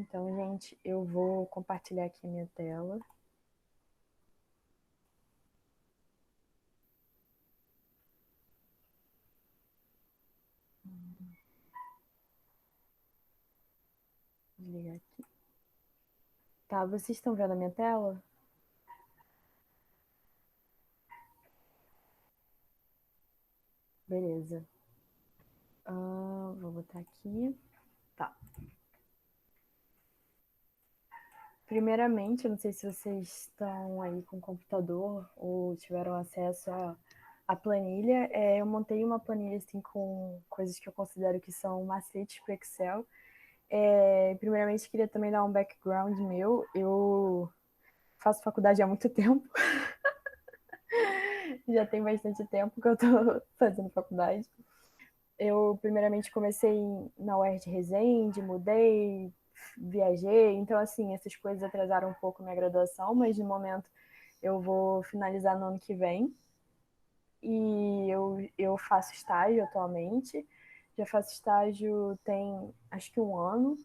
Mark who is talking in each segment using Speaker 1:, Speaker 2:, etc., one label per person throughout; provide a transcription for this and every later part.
Speaker 1: Então, gente, eu vou compartilhar aqui a minha tela. Desligar aqui. Tá, vocês estão vendo a minha tela? Beleza. Vou botar aqui. Tá. Primeiramente, eu não sei se vocês estão aí com o computador ou tiveram acesso à planilha. Eu montei uma planilha assim, com coisas que eu considero que são macetes para Excel. Primeiramente, queria também dar um background meu. Eu faço faculdade há muito tempo. Já tem bastante tempo que eu estou fazendo faculdade. Eu, primeiramente, comecei na UERJ Resende, mudei, viajei. Então, assim, essas coisas atrasaram um pouco minha graduação, mas, de momento, eu vou finalizar no ano que vem. E eu faço estágio atualmente. Já faço estágio tem, acho que um ano.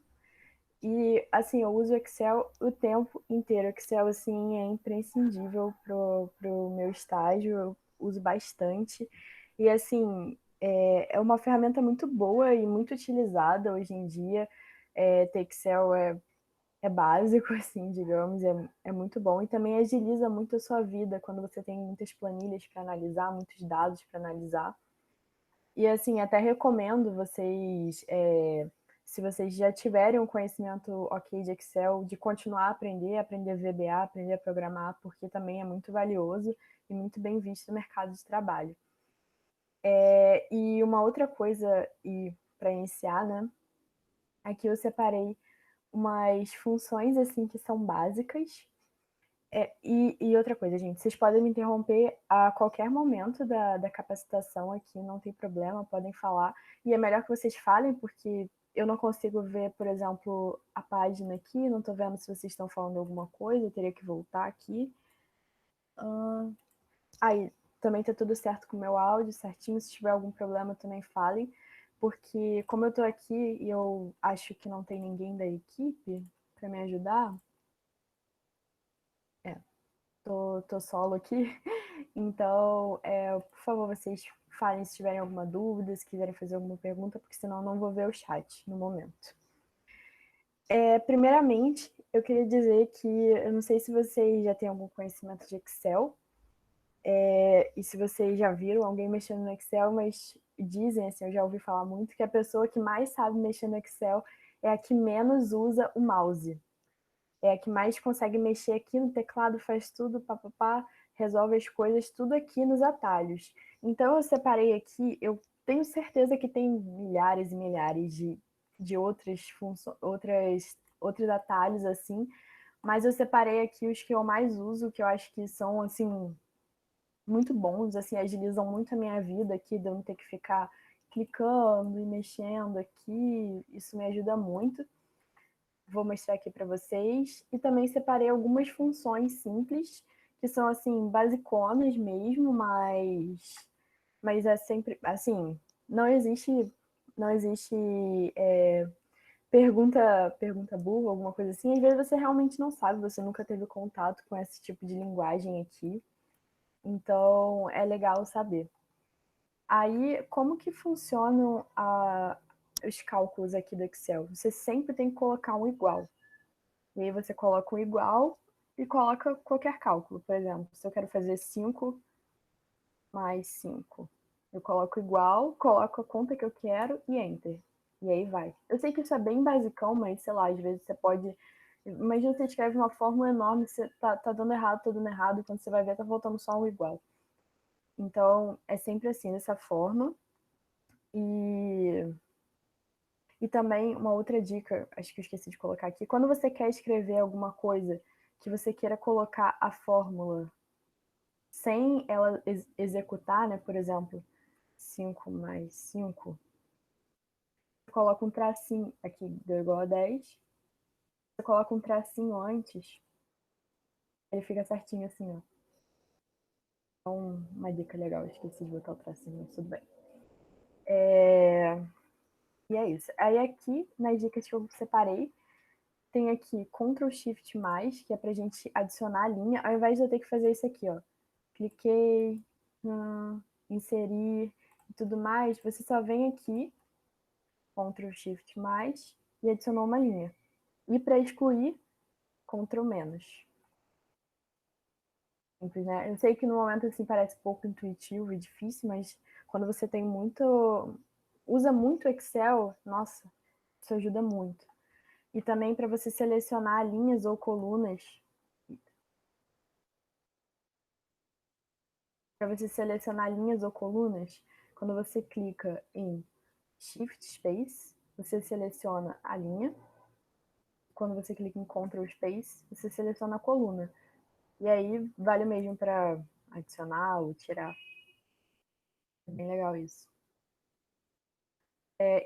Speaker 1: E, assim, eu uso Excel o tempo inteiro. Excel, assim, é imprescindível pro meu estágio. Eu uso bastante. E, assim, é uma ferramenta muito boa e muito utilizada hoje em dia. Ter Excel é básico, assim, digamos, é muito bom. E também agiliza muito a sua vida quando você tem muitas planilhas para analisar, muitos dados para analisar. E assim, até recomendo vocês, se vocês já tiverem um conhecimento ok de Excel, de continuar a aprender VBA, aprender a programar, porque também é muito valioso e muito bem visto no mercado de trabalho. E uma outra coisa, e para iniciar, né? Aqui eu separei umas funções assim que são básicas. E outra coisa, gente, vocês podem me interromper a qualquer momento da capacitação aqui, não tem problema, podem falar. E é melhor que vocês falem, porque eu não consigo ver, por exemplo, a página aqui, não estou vendo se vocês estão falando alguma coisa, eu teria que voltar aqui. Aí, também está tudo certo com o meu áudio, certinho, se tiver algum problema também falem, porque como eu estou aqui e eu acho que não tem ninguém da equipe para me ajudar, tô solo aqui. Então, por favor, vocês falem se tiverem alguma dúvida, se quiserem fazer alguma pergunta, porque senão eu não vou ver o chat no momento. Primeiramente, eu queria dizer que eu não sei se vocês já têm algum conhecimento de Excel, e se vocês já viram alguém mexendo no Excel, mas dizem, assim, eu já ouvi falar muito, que a pessoa que mais sabe mexer no Excel é a que menos usa o mouse. É a que mais consegue mexer aqui no teclado, faz tudo, papapá, resolve as coisas, tudo aqui nos atalhos. Então eu separei aqui, eu tenho certeza que tem milhares e milhares de outros atalhos assim, mas eu separei aqui os que eu mais uso, que eu acho que são assim muito bons, assim, agilizam muito a minha vida aqui, de eu não ter que ficar clicando e mexendo aqui, isso me ajuda muito. Vou mostrar aqui para vocês. E também separei algumas funções simples, que são, assim, basiconas mesmo, mas é sempre, assim, não existe, não existe pergunta burra, alguma coisa assim. Às vezes você realmente não sabe, você nunca teve contato com esse tipo de linguagem aqui. Então, é legal saber. Aí, como que funcionam os cálculos aqui do Excel? Você sempre tem que colocar um igual. E aí você coloca um igual e coloca qualquer cálculo. Por exemplo, se eu quero fazer 5 mais 5, eu coloco igual, coloco a conta que eu quero e Enter. E aí vai. Eu sei que isso é bem basicão, mas sei lá, às vezes você pode. Imagina você escreve uma fórmula enorme, você tá dando errado, tá dando errado, e quando você vai ver, tá faltando só um igual. Então, é sempre assim, dessa forma. E também uma outra dica, acho que eu esqueci de colocar aqui, quando você quer escrever alguma coisa que você queira colocar a fórmula sem ela executar, né? Por exemplo, 5 mais 5, você coloca um tracinho aqui, deu igual a 10, você coloca um tracinho antes, ele fica certinho assim, ó. Então, uma dica legal, esqueci de botar o tracinho, mas tudo bem. E é isso. Aí aqui, nas dicas que eu separei, tem aqui Ctrl Shift mais, que é pra gente adicionar a linha, ao invés de eu ter que fazer isso aqui, ó. Cliquei, inserir e tudo mais, você só vem aqui, Ctrl Shift mais, e adicionou uma linha. E para excluir, Ctrl menos. Simples, né? Eu sei que no momento assim parece pouco intuitivo e difícil, mas quando você tem muito, usa muito Excel, nossa, isso ajuda muito. E também para você selecionar linhas ou colunas, quando você clica em Shift Space, você seleciona a linha. Quando você clica em Ctrl Space, você seleciona a coluna. E aí vale mesmo para adicionar ou tirar. É bem legal isso.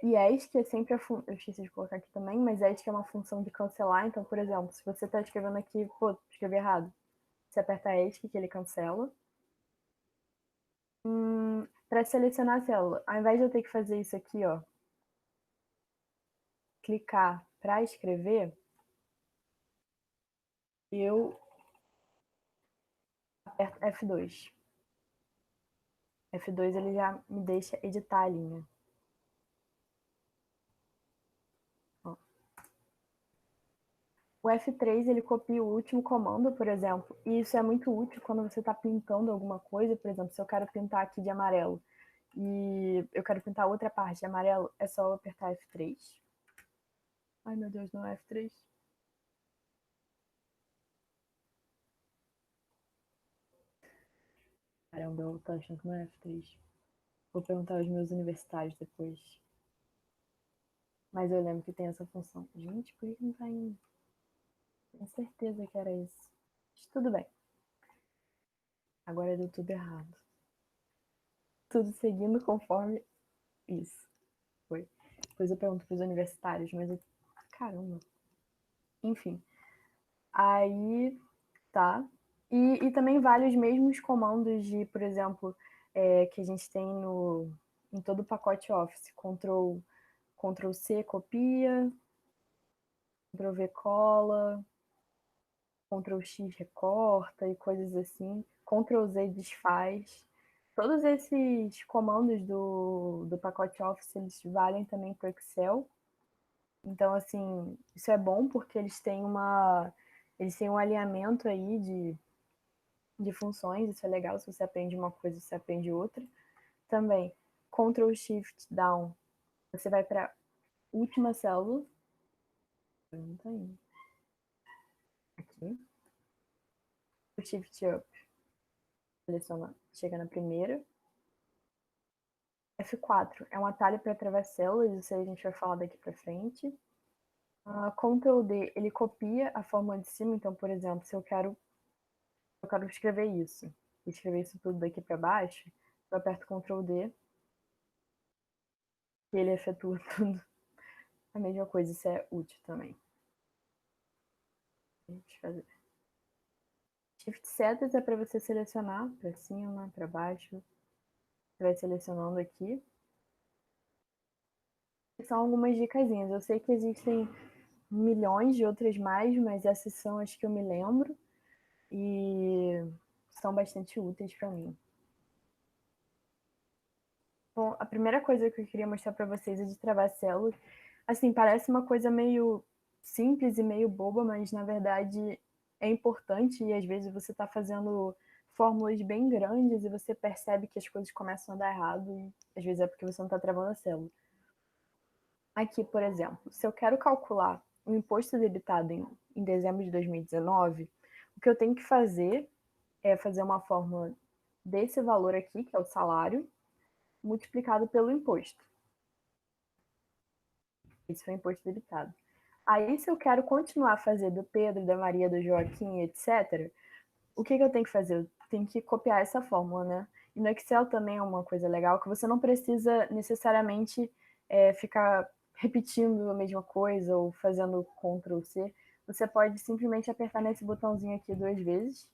Speaker 1: E ESC é sempre eu esqueci de colocar aqui também, mas ESC é uma função de cancelar. Então, por exemplo, se você está escrevendo aqui, pô, escrevi errado, você aperta ESC que ele cancela. Para selecionar a célula, ao invés de eu ter que fazer isso aqui, ó, clicar para escrever, eu aperto F2. F2 ele já me deixa editar a linha. Ó. O F3 ele copia o último comando, por exemplo, e isso é muito útil quando você está pintando alguma coisa, por exemplo, se eu quero pintar aqui de amarelo e eu quero pintar outra parte de amarelo, é só eu apertar F3. Ai meu Deus, não é F3? Caramba, eu tô achando que não é F3. Vou perguntar aos meus universitários depois. Mas eu lembro que tem essa função. Gente, por que não tá indo? Tenho certeza que era isso. Mas tudo bem. Agora deu tudo errado. Tudo seguindo conforme isso. Foi. Depois eu pergunto pros universitários, mas eu... Caramba. Enfim. Aí, tá. E também vale os mesmos comandos de, por exemplo, que a gente tem em todo o pacote Office. Ctrl C, copia. Ctrl V, cola. Ctrl X recorta e coisas assim, Ctrl Z desfaz. Todos esses comandos do pacote Office, eles valem também para o Excel. Então, assim, isso é bom porque eles têm um alinhamento aí de funções, isso é legal, se você aprende uma coisa, você aprende outra. Também, Ctrl Shift Down, você vai para a última célula. Não tá indo. Aqui. O Shift Up, seleciona, chega na primeira. F4 é um atalho para travesselas, isso aí a gente vai falar daqui para frente. Ctrl D, ele copia a forma de cima, então, por exemplo, se eu quero escrever isso tudo daqui para baixo, eu aperto Ctrl D e ele efetua tudo a mesma coisa, isso é útil também. Deixa eu fazer. Shift setas é para você selecionar para cima, para baixo. Você vai selecionando aqui. São algumas dicasinhas. Eu sei que existem milhões de outras mais, mas essas são as que eu me lembro e são bastante úteis para mim. Bom, a primeira coisa que eu queria mostrar para vocês é de travar células. Assim, parece uma coisa meio simples e meio boba, mas na verdade é importante e às vezes você está fazendo fórmulas bem grandes e você percebe que as coisas começam a dar errado e às vezes é porque você não está travando a célula. Aqui, por exemplo, se eu quero calcular o imposto debitado em dezembro de 2019, o que eu tenho que fazer é fazer uma fórmula desse valor aqui, que é o salário, multiplicado pelo imposto. Esse foi o imposto debitado. Aí, se eu quero continuar a fazer do Pedro, da Maria, do Joaquim, etc., o que eu tenho que fazer? Eu tenho que copiar essa fórmula, né? E no Excel também é uma coisa legal, que você não precisa necessariamente ficar repetindo a mesma coisa ou fazendo Ctrl C. Você pode simplesmente apertar nesse botãozinho aqui 2 vezes.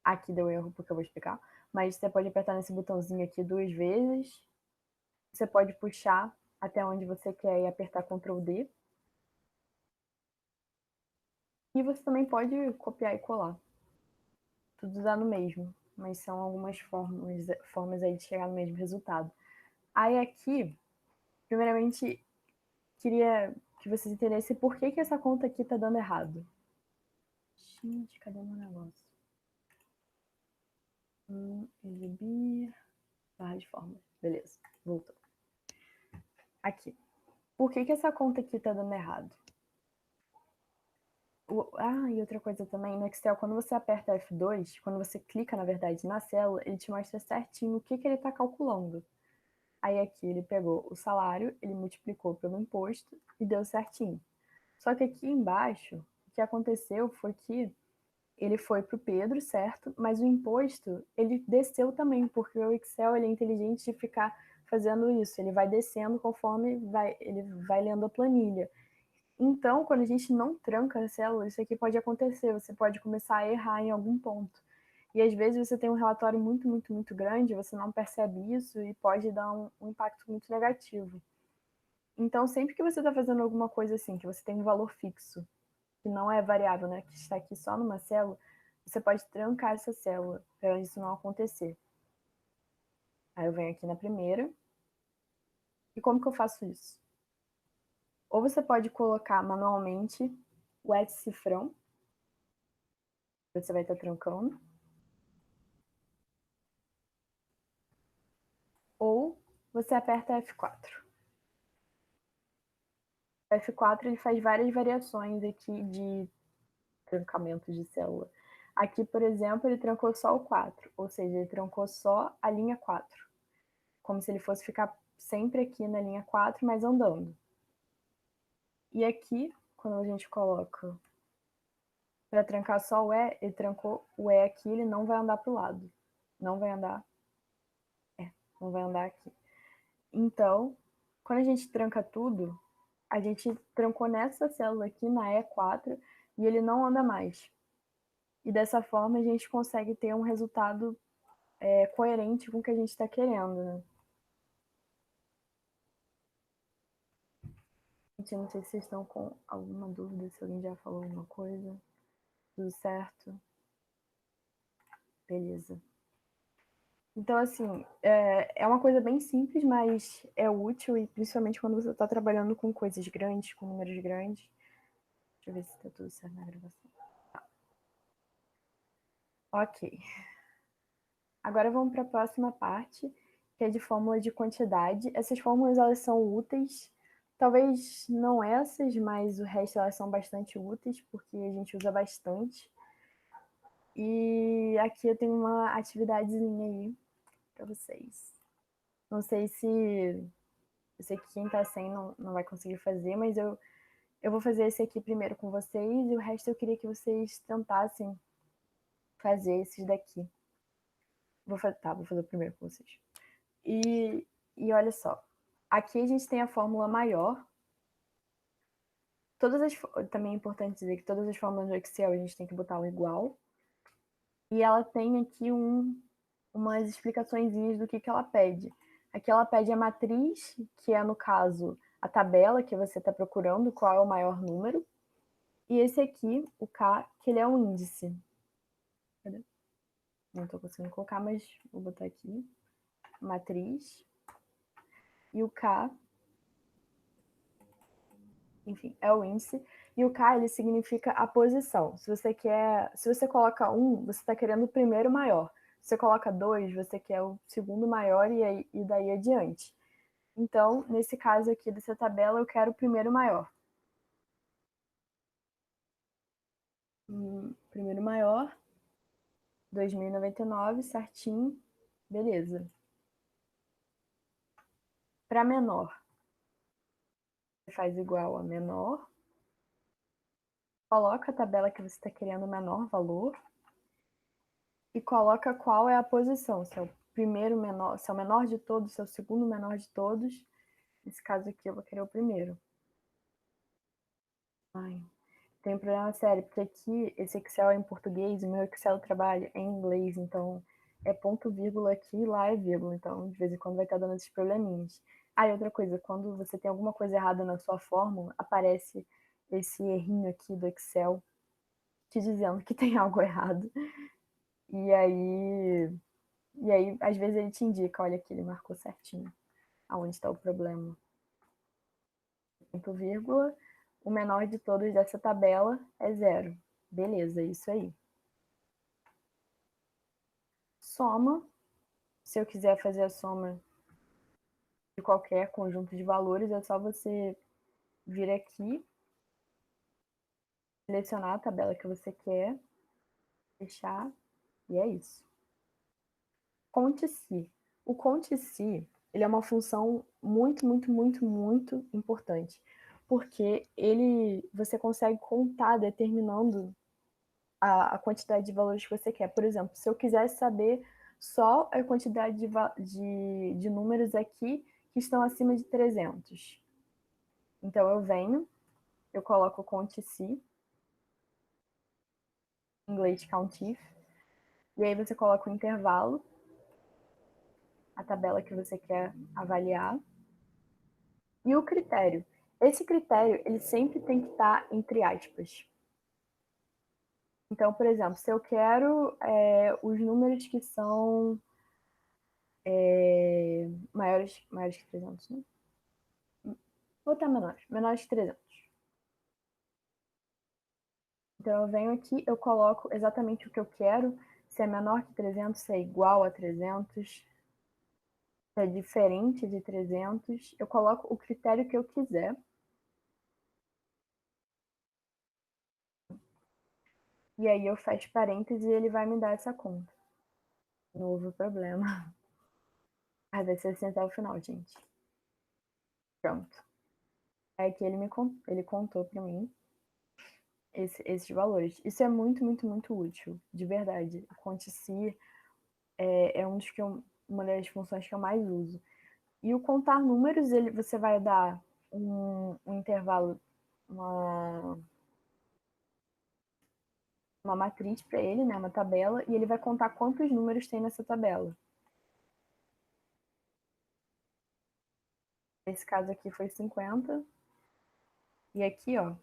Speaker 1: Aqui deu erro porque eu vou explicar. Mas você pode apertar nesse botãozinho aqui 2 vezes. Você pode puxar até onde você quer e apertar Ctrl D. E você também pode copiar e colar. Tudo dá no mesmo, mas são algumas formas aí de chegar no mesmo resultado. Aí aqui, primeiramente, queria que vocês entendessem por que essa conta aqui tá dando errado. Gente, cadê meu negócio? Exibir, barra de fórmula. Beleza, voltou. Aqui. Por que essa conta aqui tá dando errado? E outra coisa também, no Excel, quando você aperta F2, quando você clica, na verdade, na célula, ele te mostra certinho o que ele está calculando. Aí aqui ele pegou o salário, ele multiplicou pelo imposto e deu certinho. Só que aqui embaixo, o que aconteceu foi que ele foi para o Pedro, certo? Mas o imposto, ele desceu também, porque o Excel ele é inteligente de ficar fazendo isso. Ele vai descendo conforme ele vai lendo a planilha. Então, quando a gente não tranca a célula, isso aqui pode acontecer. Você pode começar a errar em algum ponto. E às vezes você tem um relatório muito, muito, muito grande, você não percebe isso e pode dar um impacto muito negativo. Então, sempre que você está fazendo alguma coisa assim, que você tem um valor fixo, que não é variável, né, que está aqui só numa célula, você pode trancar essa célula para isso não acontecer. Aí eu venho aqui na primeira. E como que eu faço isso? Ou você pode colocar manualmente o cifrão, você vai estar trancando. Ou você aperta F4. O F4 ele faz várias variações aqui de trancamento de célula. Aqui, por exemplo, ele trancou só o 4, ou seja, ele trancou só a linha 4, como se ele fosse ficar sempre aqui na linha 4, mas andando. E aqui, quando a gente coloca para trancar só o E, ele trancou o E aqui, ele não vai andar para o lado. Não vai andar. Não vai andar aqui. Então, quando a gente tranca tudo, a gente trancou nessa célula aqui, na E4, e ele não anda mais. E dessa forma a gente consegue ter um resultado coerente com o que a gente está querendo, né? Gente, eu não sei se vocês estão com alguma dúvida, se alguém já falou alguma coisa. Tudo certo? Beleza. Então, assim, é uma coisa bem simples, mas é útil, e principalmente quando você está trabalhando com coisas grandes, com números grandes. Deixa eu ver se está tudo certo na gravação. Tá. Ok. Agora vamos para a próxima parte, que é de fórmula de quantidade. Essas fórmulas, elas são úteis. Talvez não essas, mas o resto elas são bastante úteis, porque a gente usa bastante. E aqui eu tenho uma atividadezinha aí para vocês. Não sei se... Eu sei que quem está sem não vai conseguir fazer, mas eu vou fazer esse aqui primeiro com vocês, e o resto eu queria que vocês tentassem fazer esses daqui. Vou fazer o primeiro com vocês. E olha só, aqui a gente tem a fórmula maior. Também é importante dizer que todas as fórmulas do Excel a gente tem que botar um igual. E ela tem aqui umas explicações do que ela pede. Aqui ela pede a matriz, que é, no caso, a tabela que você está procurando, qual é o maior número. E esse aqui, o K, que ele é um índice. Cadê? Não estou conseguindo colocar, mas vou botar aqui. Matriz. E o K, enfim, é o índice. E o K, ele significa a posição. Se você coloca 1, você está querendo o primeiro maior. Se você coloca 2, você quer o segundo maior e daí adiante. Então, nesse caso aqui dessa tabela, eu quero o primeiro maior. Primeiro maior, 2.099, certinho, beleza. Para menor, você faz igual a menor, coloca a tabela que você está querendo o menor valor e coloca qual é a posição, se é o primeiro menor, se é o menor de todos, se é o segundo menor de todos. Nesse caso aqui eu vou querer o primeiro. Ai, tem um problema sério, porque aqui esse Excel é em português, o meu Excel trabalha em inglês, então é ponto vírgula aqui, lá é vírgula, então de vez em quando vai estar dando esses probleminhas. E outra coisa, quando você tem alguma coisa errada na sua fórmula, aparece esse errinho aqui do Excel, te dizendo que tem algo errado. E aí, às vezes ele te indica, olha aqui, ele marcou certinho aonde está o problema. Ponto, vírgula, o menor de todos dessa tabela é 0. Beleza, isso aí. Soma. Se eu quiser fazer a soma de qualquer conjunto de valores, é só você vir aqui, selecionar a tabela que você quer, fechar, e é isso. Conte-se. O conte-se, ele é uma função muito, muito, muito, muito importante, porque você consegue contar determinando a quantidade de valores que você quer. Por exemplo, se eu quisesse saber só a quantidade de números aqui que estão acima de 300. Então, eu venho, eu coloco conte-se, em inglês countif, e aí você coloca o intervalo, a tabela que você quer avaliar, e o critério. Esse critério, ele sempre tem que estar entre aspas. Então, por exemplo, se eu quero os números que são maiores que 300, né? Vou botar menores que 300. Então, eu venho aqui, eu coloco exatamente o que eu quero, se é menor que 300, se é igual a 300, se é diferente de 300, eu coloco o critério que eu quiser. E aí eu fecho parênteses e ele vai me dar essa conta. Novo problema. Ah, vai ser assim até o final, gente. Pronto. Aí aqui ele contou para mim esses valores. Isso é muito, muito, muito útil, de verdade. O conte-se é uma das funções que eu mais uso. E o contar números, você vai dar um intervalo, uma matriz para ele, né, uma tabela, e ele vai contar quantos números tem nessa tabela. Esse caso aqui foi 50. E aqui, ó,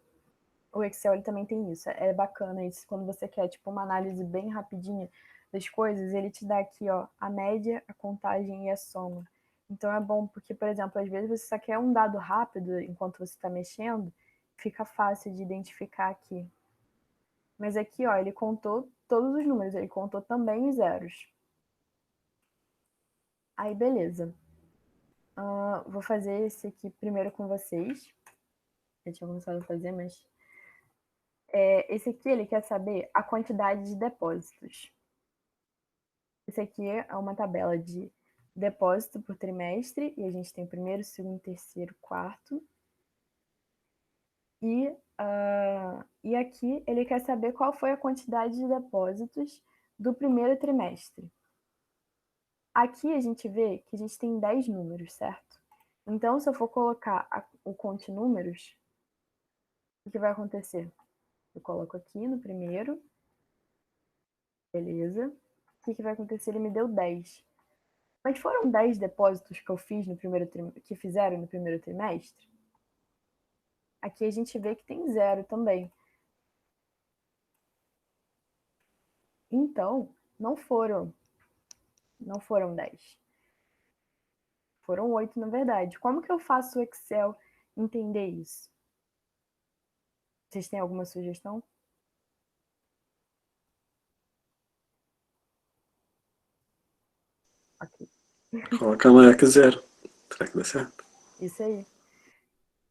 Speaker 1: o Excel ele também tem isso. É bacana isso quando você quer tipo uma análise bem rapidinha das coisas, ele te dá aqui, ó, a média, a contagem e a soma. Então é bom porque, por exemplo, às vezes você só quer um dado rápido enquanto você está mexendo, fica fácil de identificar aqui. Mas aqui, ó, ele contou todos os números, ele contou também os zeros. Aí, beleza. Vou fazer esse aqui primeiro com vocês. Eu tinha começado a fazer, mas esse aqui, ele quer saber a quantidade de depósitos. Esse aqui é uma tabela de depósito por trimestre, e a gente tem o primeiro, segundo, terceiro, quarto. E aqui ele quer saber qual foi a quantidade de depósitos do primeiro trimestre. Aqui a gente vê que a gente tem 10 números, certo? Então, se eu for colocar o conte números, o que vai acontecer? Eu coloco aqui no primeiro, beleza. O que vai acontecer? Ele me deu 10. Mas foram 10 depósitos que eu fiz que fizeram no primeiro trimestre? Aqui a gente vê que tem 0 também. Então, não foram 10. Foram 8, na verdade. Como que eu faço o Excel entender isso? Vocês têm alguma sugestão? Ok.
Speaker 2: Coloca maior que 0. Será que dá certo?
Speaker 1: Isso aí.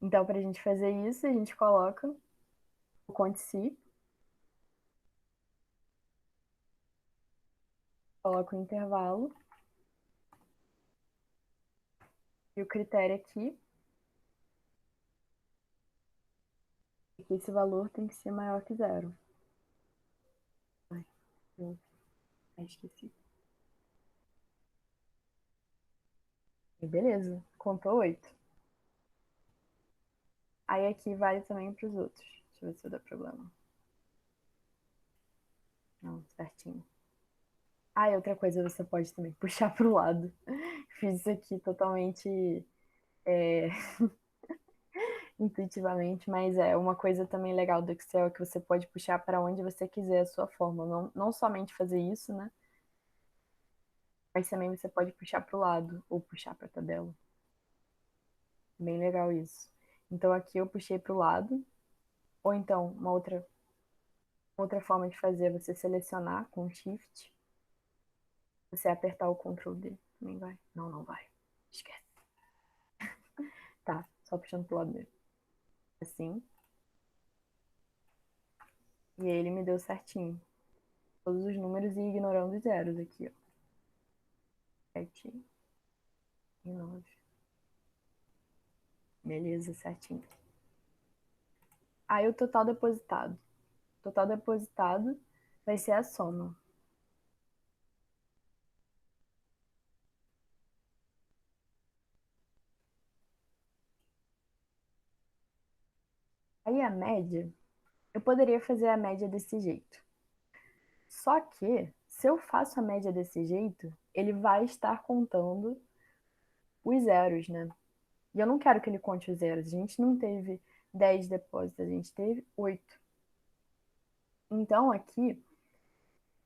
Speaker 1: Então, para a gente fazer isso, a gente coloca o conte-se, coloca o intervalo e o critério aqui, é que esse valor tem que ser maior que 0. Ai, eu esqueci. E beleza, contou 8. Aí aqui vale também para os outros. Deixa eu ver se dá problema. Não, certinho. Ah, e outra coisa, você pode também puxar para o lado. Fiz isso aqui totalmente intuitivamente, mas é uma coisa também legal do Excel é que você pode puxar para onde você quiser a sua forma. Não somente fazer isso, né? Mas também você pode puxar para o lado ou puxar para a tabela. Bem legal isso. Então aqui eu puxei para o lado, ou então outra forma de fazer é você selecionar com Shift, você apertar o Ctrl D, também vai. Não vai. Esquece. Tá, só puxando pro lado mesmo. Assim. E aí ele me deu certinho. Todos os números e ignorando os zeros aqui, ó. 7 e 9. Beleza, certinho. Aí o total depositado. O total depositado vai ser a soma. Aí a média, eu poderia fazer a média desse jeito. Só que, se eu faço a média desse jeito, ele vai estar contando os zeros, né? E eu não quero que ele conte os zeros. A gente não teve 10 depósitos, a gente teve 8. Então, aqui,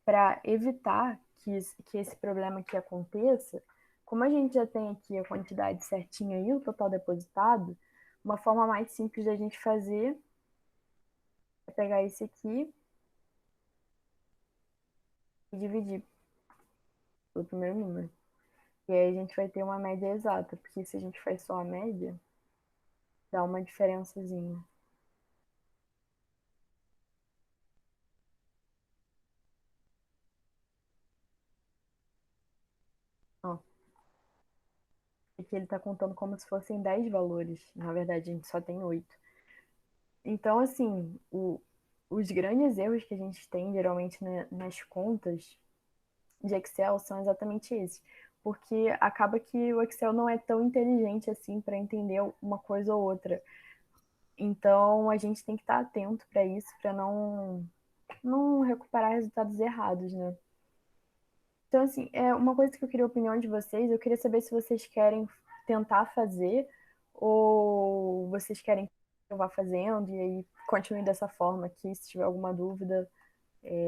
Speaker 1: para evitar que esse problema aqui aconteça, como a gente já tem aqui a quantidade certinha e o total depositado, uma forma mais simples da gente fazer é pegar esse aqui e dividir pelo primeiro número. E aí a gente vai ter uma média exata, porque se a gente faz só a média, dá uma diferençazinha. Ó, aqui ele está contando como se fossem 10 valores. Na verdade, a gente só tem 8. Então, assim, os grandes erros que a gente tem, geralmente, né, nas contas de Excel são exatamente esses. Porque acaba que o Excel não é tão inteligente assim para entender uma coisa ou outra. Então, a gente tem que estar atento para isso, para não recuperar resultados errados, né? Então, assim, é uma coisa que eu queria a opinião de vocês. Eu queria saber se vocês querem tentar fazer ou vocês querem que eu vá fazendo e aí continue dessa forma aqui. Se tiver alguma dúvida,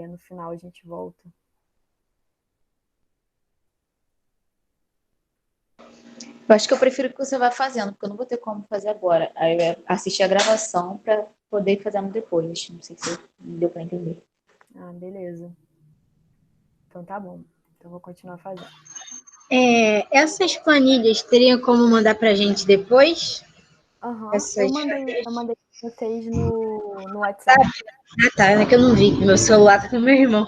Speaker 1: no final a gente volta.
Speaker 3: Eu acho que eu prefiro que você vá fazendo, porque eu não vou ter como fazer agora. Aí eu ia assistir a gravação para poder ir fazendo depois. Não sei se deu para entender.
Speaker 1: Ah, beleza. Então tá bom. Então eu vou continuar fazendo.
Speaker 4: Essas planilhas teriam como mandar para a gente depois?
Speaker 1: Aham,
Speaker 4: Essas
Speaker 1: eu mandei
Speaker 4: folhas?
Speaker 1: pra vocês no WhatsApp.
Speaker 4: Ah, tá. É que eu não vi. Meu celular tá com meu irmão.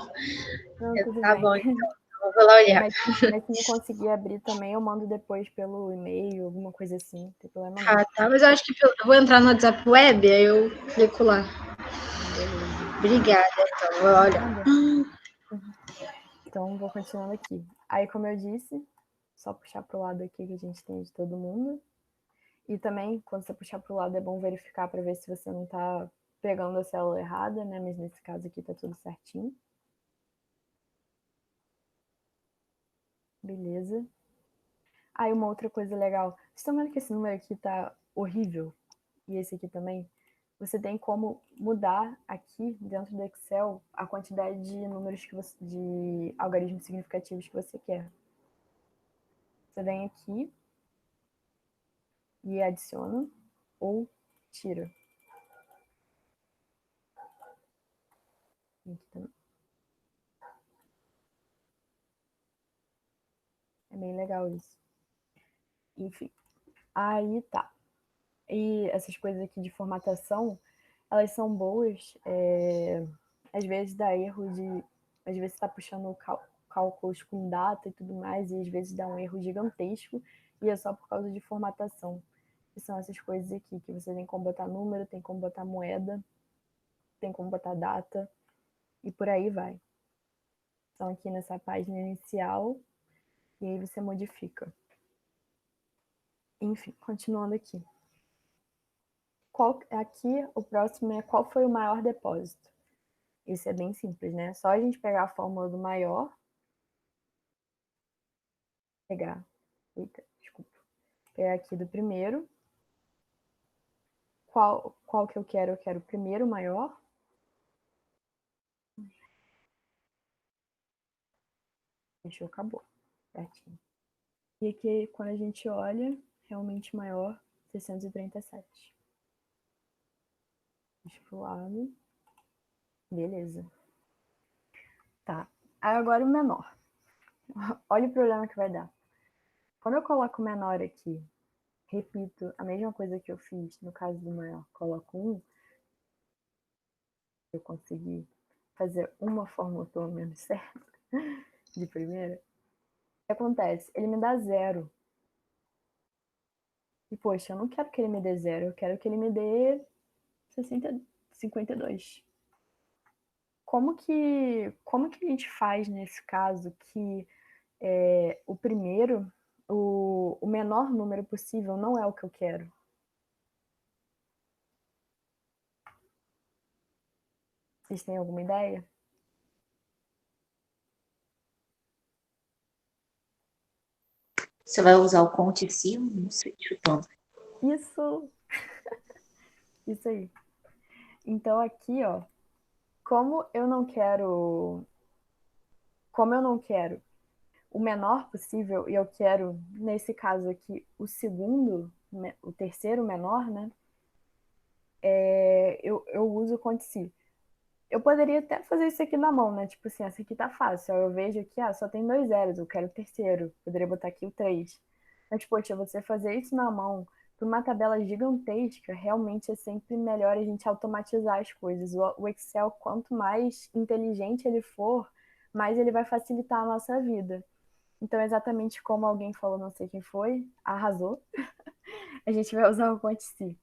Speaker 1: Não, tudo
Speaker 4: Tá
Speaker 1: bem.
Speaker 4: bom, então. Eu vou lá olhar.
Speaker 1: Mas se não conseguir abrir também, eu mando depois pelo e-mail, alguma coisa assim. Não tem problema não.
Speaker 4: Ah, tá. Mas eu acho que eu vou entrar no WhatsApp Web, aí eu clico lá.
Speaker 1: Ah, beleza.
Speaker 4: Obrigada, então. Vou olhar.
Speaker 1: Nada. Então, vou continuando aqui. Aí, como eu disse, só puxar pro lado aqui que a gente tem de todo mundo. E também, quando você puxar pro lado, é bom verificar para ver se você não tá pegando a célula errada, né? Mas nesse caso aqui tá tudo certinho. Beleza. Aí, uma outra coisa legal. Vocês estão vendo que esse número aqui tá horrível? E esse aqui também? Você tem como mudar aqui dentro do Excel a quantidade de números de algarismos significativos que você quer. Você vem aqui e adiciona ou tira. Aqui também. É bem legal isso. Enfim, aí tá. E essas coisas aqui de formatação, elas são boas. Às vezes dá erro de. Às vezes você está puxando cálculos com data e tudo mais, e às vezes dá um erro gigantesco, e é só por causa de formatação. Que são essas coisas aqui, que você tem como botar número, tem como botar moeda, tem como botar data, e por aí vai. São aqui nessa página inicial, e aí você modifica. Enfim, continuando aqui. Aqui, o próximo é qual foi o maior depósito. Isso é bem simples, né? Só a gente pegar a fórmula do maior, pegar aqui do primeiro, qual que eu quero? Eu quero o primeiro maior. Fechou, acabou. Certinho. E aqui, quando a gente olha, realmente maior, 637. Deixa pro lado. Beleza. Tá. Aí agora o menor. Olha o problema que vai dar. Quando eu coloco o menor aqui, repito a mesma coisa que eu fiz no caso do maior, coloco 1, eu consegui fazer uma fórmula pelo menos certa de primeira. O que acontece? Ele me dá 0. E, poxa, eu não quero que ele me dê 0, eu quero que ele me dê 52. Como que a gente faz nesse caso que o primeiro, o menor número possível não é o que eu quero? Vocês têm alguma ideia?
Speaker 3: Você vai usar o conte si? Não sei, chutando.
Speaker 1: Isso! Isso aí. Então aqui, ó, como eu não quero o menor possível, e eu quero, nesse caso aqui, o terceiro menor, né? Eu uso o conte si. Eu poderia até fazer isso aqui na mão, né? Tipo assim, essa aqui tá fácil. Eu vejo aqui, só tem 2 zeros, eu quero o terceiro. Poderia botar aqui o 3. Mas, poxa, você fazer isso na mão para uma tabela gigantesca, realmente é sempre melhor a gente automatizar as coisas. O Excel, quanto mais inteligente ele for, mais ele vai facilitar a nossa vida. Então, exatamente como alguém falou, não sei quem foi, arrasou. A gente vai usar o Quantici.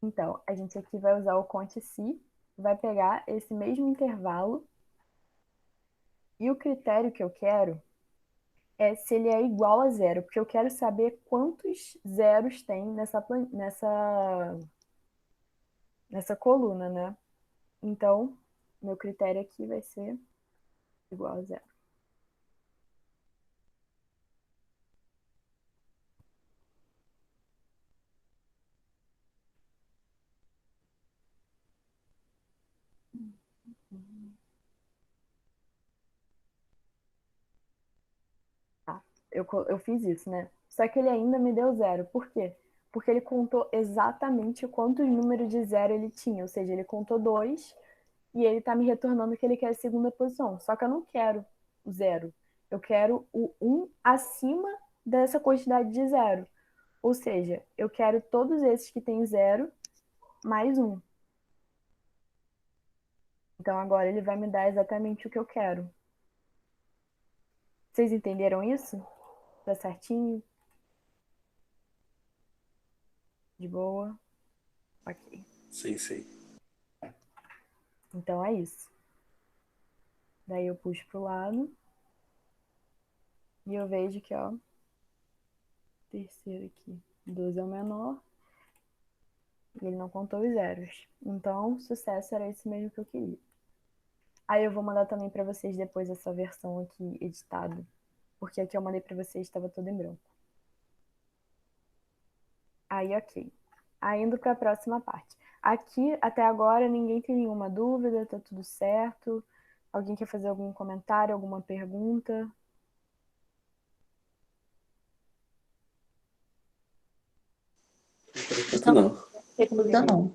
Speaker 1: Então, a gente aqui vai usar o Quantici, vai pegar esse mesmo intervalo e o critério que eu quero é se ele é igual a 0, porque eu quero saber quantos zeros tem nessa coluna, né? Então, meu critério aqui vai ser igual a 0. Tá, eu fiz isso, né? Só que ele ainda me deu 0. Por quê? Porque ele contou exatamente quantos números de 0 ele tinha. Ou seja, ele contou 2 e ele tá me retornando que ele quer a segunda posição. Só que eu não quero o 0. Eu quero o 1 acima dessa quantidade de 0. Ou seja, eu quero todos esses que tem 0 mais 1. Então agora ele vai me dar exatamente o que eu quero. Vocês entenderam isso? Tá certinho? De boa? Ok.
Speaker 2: Sim, sim.
Speaker 1: Então é isso. Daí eu puxo pro lado. E eu vejo que, ó, terceiro aqui, 12 é o menor. E ele não contou os zeros. Então, sucesso era esse mesmo que eu queria. Aí eu vou mandar também para vocês depois essa versão aqui editada. Porque aqui eu mandei para vocês, estava tudo em branco. Aí, ok. Aí indo para a próxima parte. Aqui, até agora, ninguém tem nenhuma dúvida, tá tudo certo. Alguém quer fazer algum comentário, alguma pergunta?
Speaker 2: Por enquanto
Speaker 3: Não,
Speaker 2: não.
Speaker 3: não tem dúvida não.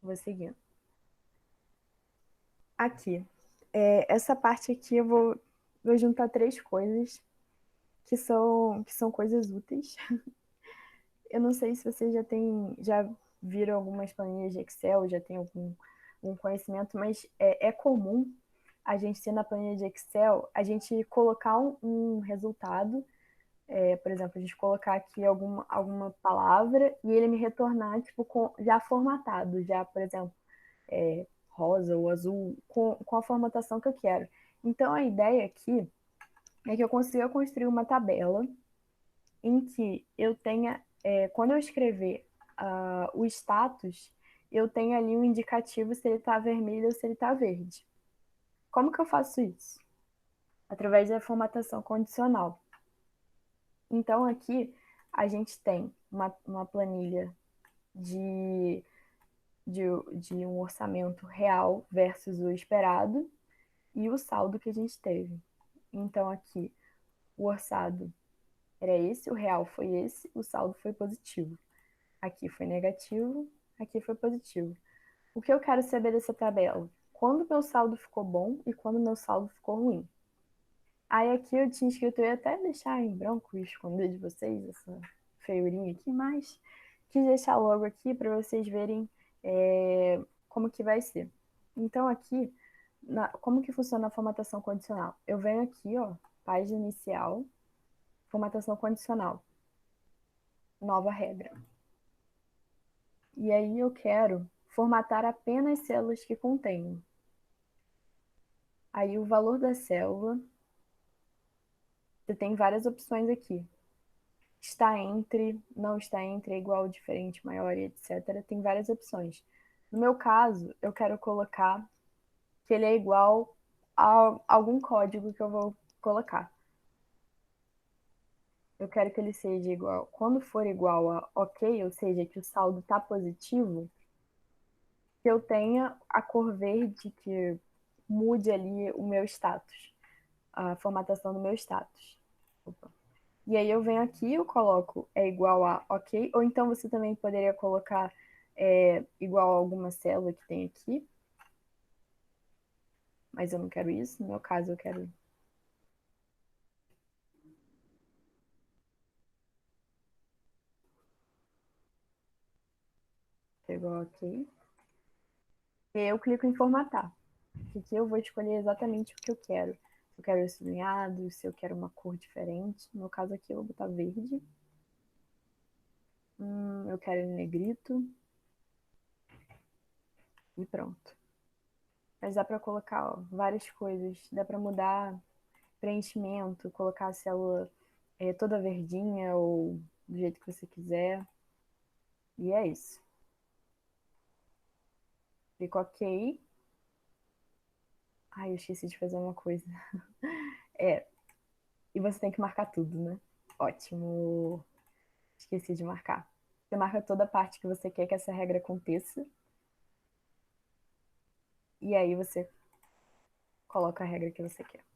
Speaker 1: Vou seguindo. Aqui. Essa parte aqui eu vou juntar 3 coisas que são coisas úteis. Eu não sei se vocês já viram algumas planilhas de Excel, já tem algum conhecimento, mas é comum a gente ter na planilha de Excel, a gente colocar um resultado, por exemplo, a gente colocar aqui alguma palavra e ele me retornar tipo, já formatado, já, por exemplo, rosa ou azul, com a formatação que eu quero. Então, a ideia aqui é que eu consiga construir uma tabela em que eu tenha, quando eu escrever o status, eu tenho ali um indicativo se ele está vermelho ou se ele está verde. Como que eu faço isso? Através da formatação condicional. Então, aqui, a gente tem uma planilha de, de um orçamento real versus o esperado e o saldo que a gente teve. Então, aqui, o orçado era esse, o real foi esse, o saldo foi positivo. Aqui foi negativo, aqui foi positivo. O que eu quero saber dessa tabela? Quando meu saldo ficou bom e quando meu saldo ficou ruim. Aí aqui eu tinha escrito, eu ia até deixar em branco e esconder de vocês essa feiurinha aqui, mas quis deixar logo aqui para vocês verem como que vai ser. Então aqui, como que funciona a formatação condicional? Eu venho aqui, ó, página inicial, formatação condicional, nova regra. E aí eu quero formatar apenas células que contenham. Aí o valor da célula, você tem várias opções aqui. Está entre, não está entre, é igual, diferente, maior, etc. Tem várias opções. No meu caso, eu quero colocar que ele é igual a algum código que eu vou colocar. Eu quero que ele seja igual. Quando for igual a OK, ou seja, que o saldo está positivo, que eu tenha a cor verde que mude ali o meu status, a formatação do meu status. Opa. E aí eu venho aqui, eu coloco igual a OK, ou então você também poderia colocar igual a alguma célula que tem aqui, mas eu não quero isso, no meu caso eu quero igual a OK. E aí eu clico em formatar. Aqui eu vou escolher exatamente o que eu quero. Se eu quero sublinhado, se eu quero uma cor diferente. No meu caso aqui eu vou botar verde. Eu quero ele negrito. E pronto. Mas dá para colocar várias coisas. Dá para mudar preenchimento, colocar a célula toda verdinha ou do jeito que você quiser. E é isso. Clico OK. Ai, eu esqueci de fazer uma coisa. E você tem que marcar tudo, né? Ótimo. Esqueci de marcar. Você marca toda a parte que você quer que essa regra aconteça. E aí você coloca a regra que você quer.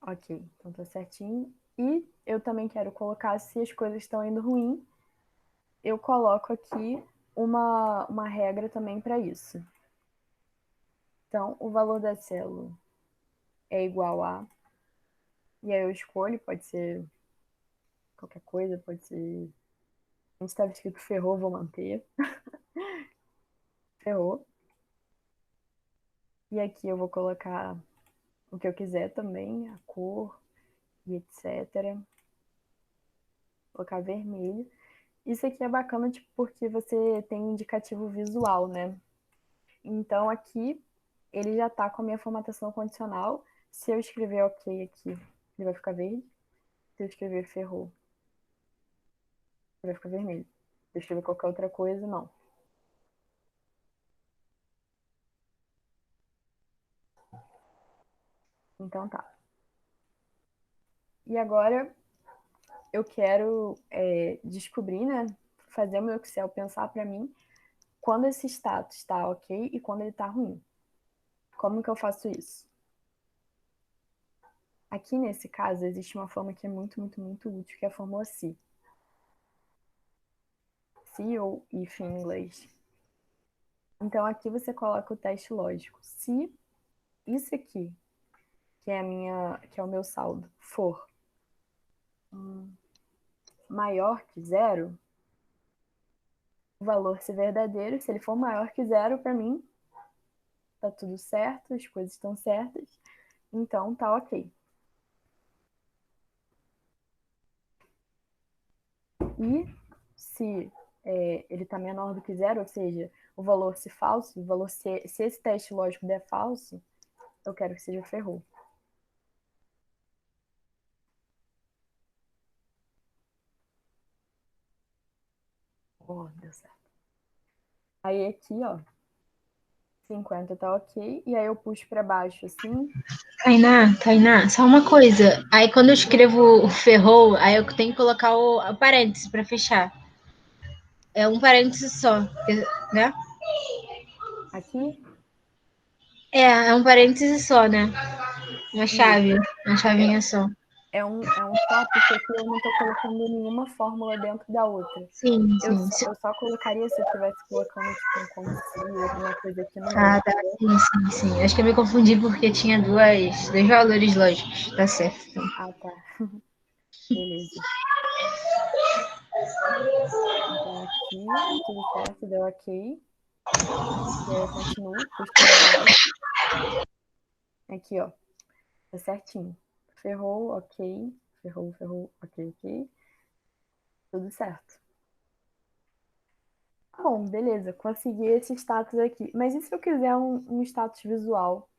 Speaker 1: Ok, então tá certinho. E eu também quero colocar se as coisas estão indo ruim, eu coloco aqui uma regra também para isso. Então, o valor da célula é igual a... E aí eu escolho, pode ser qualquer coisa, pode ser... A gente estava escrito ferrou, vou manter. Ferrou. E aqui eu vou colocar o que eu quiser também, a cor e etc. Vou colocar vermelho. Isso aqui é bacana, tipo, porque você tem um indicativo visual, né? Então aqui ele já tá com a minha formatação condicional. Se eu escrever OK aqui, ele vai ficar verde. Se eu escrever ferrou, ele vai ficar vermelho. Se eu escrever qualquer outra coisa, não. Então tá. E agora eu quero descobrir, né? Fazer o meu Excel pensar para mim quando esse status está OK e quando ele está ruim. Como que eu faço isso? Aqui nesse caso existe uma forma que é muito, muito, muito útil, que é a fórmula SI. Se ou if em inglês. Então aqui você coloca o teste lógico. Se isso aqui, que é o meu saldo, for maior que zero, o valor ser verdadeiro. Se ele for maior que zero, para mim, tá tudo certo, as coisas estão certas, então tá ok. E se ele está menor do que zero, ou seja, o valor se falso, o valor se esse teste lógico der falso, eu quero que seja ferrou. Ó, deu certo. Aí aqui, ó, 50 tá ok. E aí eu puxo pra baixo assim.
Speaker 4: Tainá, só uma coisa. Aí quando eu escrevo o ferrou, aí eu tenho que colocar o parênteses para fechar. É um parênteses só, né?
Speaker 1: Aqui,
Speaker 4: É um parênteses só, né? Uma chave,
Speaker 1: isso.
Speaker 4: uma chavinha só.
Speaker 1: É um só, porque aqui eu não tô colocando nenhuma fórmula dentro da outra.
Speaker 4: Sim,
Speaker 1: Eu,
Speaker 4: sim.
Speaker 1: eu só colocaria se eu estivesse colocando, tipo, um concílio, alguma coisa aqui no meio,
Speaker 4: Ah, tá.
Speaker 1: entendeu?
Speaker 4: Sim. Acho que eu me confundi porque tinha dois valores lógicos. Tá certo. Então.
Speaker 1: Ah, tá. Beleza. Então aqui, tudo certo, deu ok. E aí eu continuo, puxo pra baixo. Aqui, ó, tá certinho. Ferrou, ok. Ferrou, ok. Tudo certo. Tá bom, beleza, consegui esse status aqui. Mas e se eu quiser um status visual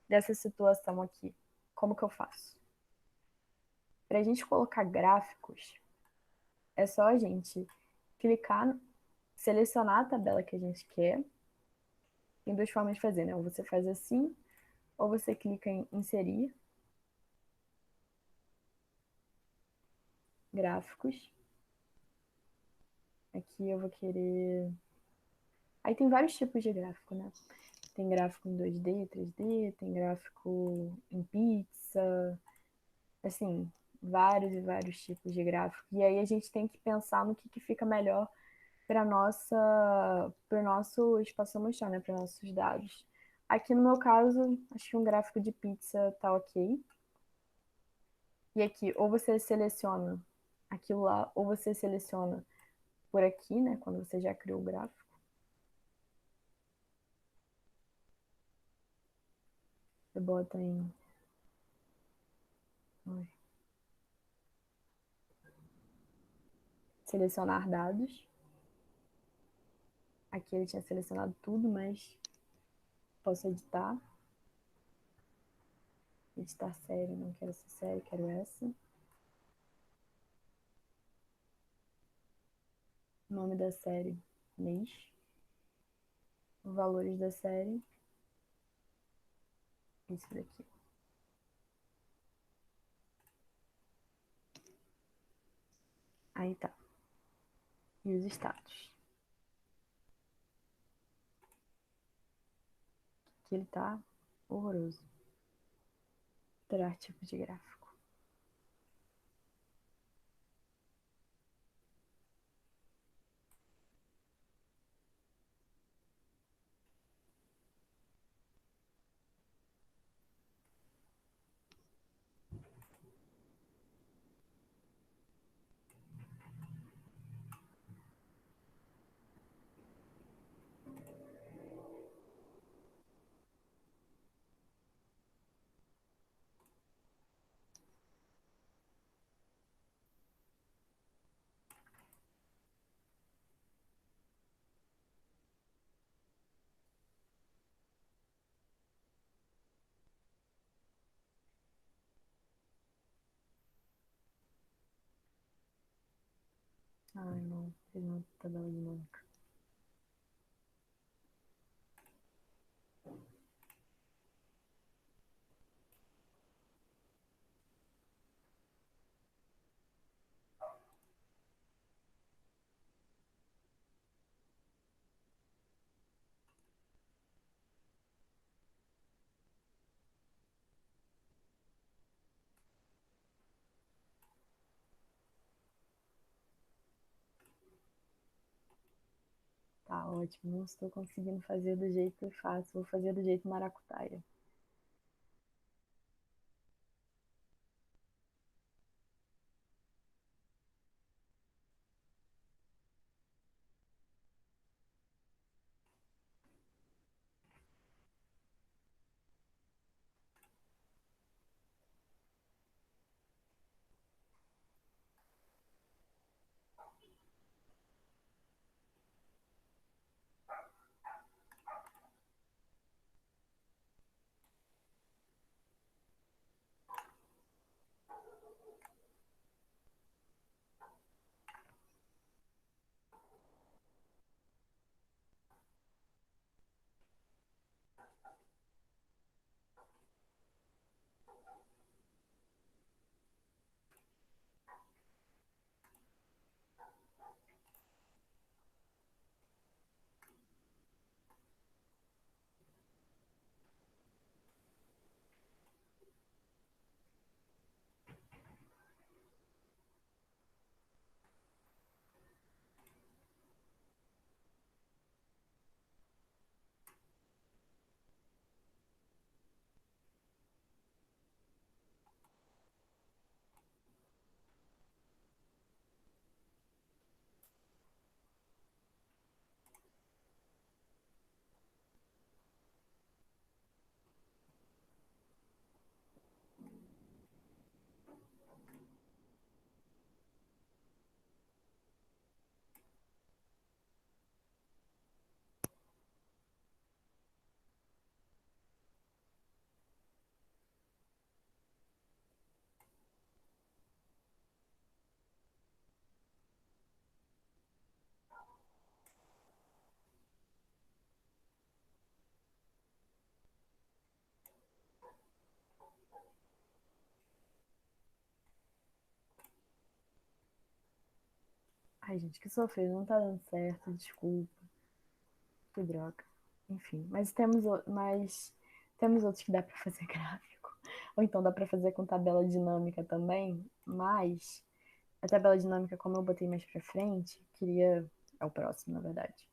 Speaker 1: dessa situação aqui? Como que eu faço? Para a gente colocar gráficos, é só a gente clicar, selecionar a tabela que a gente quer. Tem duas formas de fazer, né? Ou você faz assim, ou você clica em inserir, gráficos. Aqui eu vou querer. Aí tem vários tipos de gráfico, né? Tem gráfico em 2D, 3D, tem gráfico em pizza, assim, vários e vários tipos de gráfico. E aí a gente tem que pensar no que fica melhor para o nosso espaço-amostral, né? Para nossos dados. Aqui no meu caso, acho que um gráfico de pizza tá ok. E aqui, ou você seleciona aquilo lá, ou você seleciona por aqui, né? Quando você já criou o gráfico. Você bota em. Selecionar dados. Aqui ele tinha selecionado tudo, mas posso editar. Editar série, não quero essa série, quero essa. Nome da série, mês. Os valores da série. Isso daqui. Aí tá. E os status. Que ele tá horroroso. Alterar tipo de gráfico. Ai, não. Fiz uma tabela dinâmica. Tá ótimo. Não estou conseguindo fazer do jeito fácil. Vou fazer do jeito maracutaia. Ai, gente, que sofrido, não tá dando certo, desculpa. Que droga. Enfim, mas temos outros que dá pra fazer gráfico. Ou então dá pra fazer com tabela dinâmica também, mas a tabela dinâmica, como eu botei mais pra frente, é o próximo, na verdade.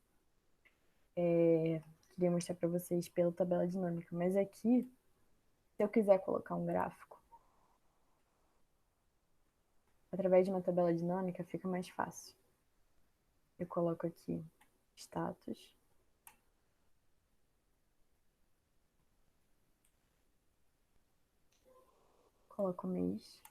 Speaker 1: Queria mostrar pra vocês pela tabela dinâmica, mas aqui, se eu quiser colocar um gráfico através de uma tabela dinâmica, fica mais fácil. Eu coloco aqui status, coloco mês,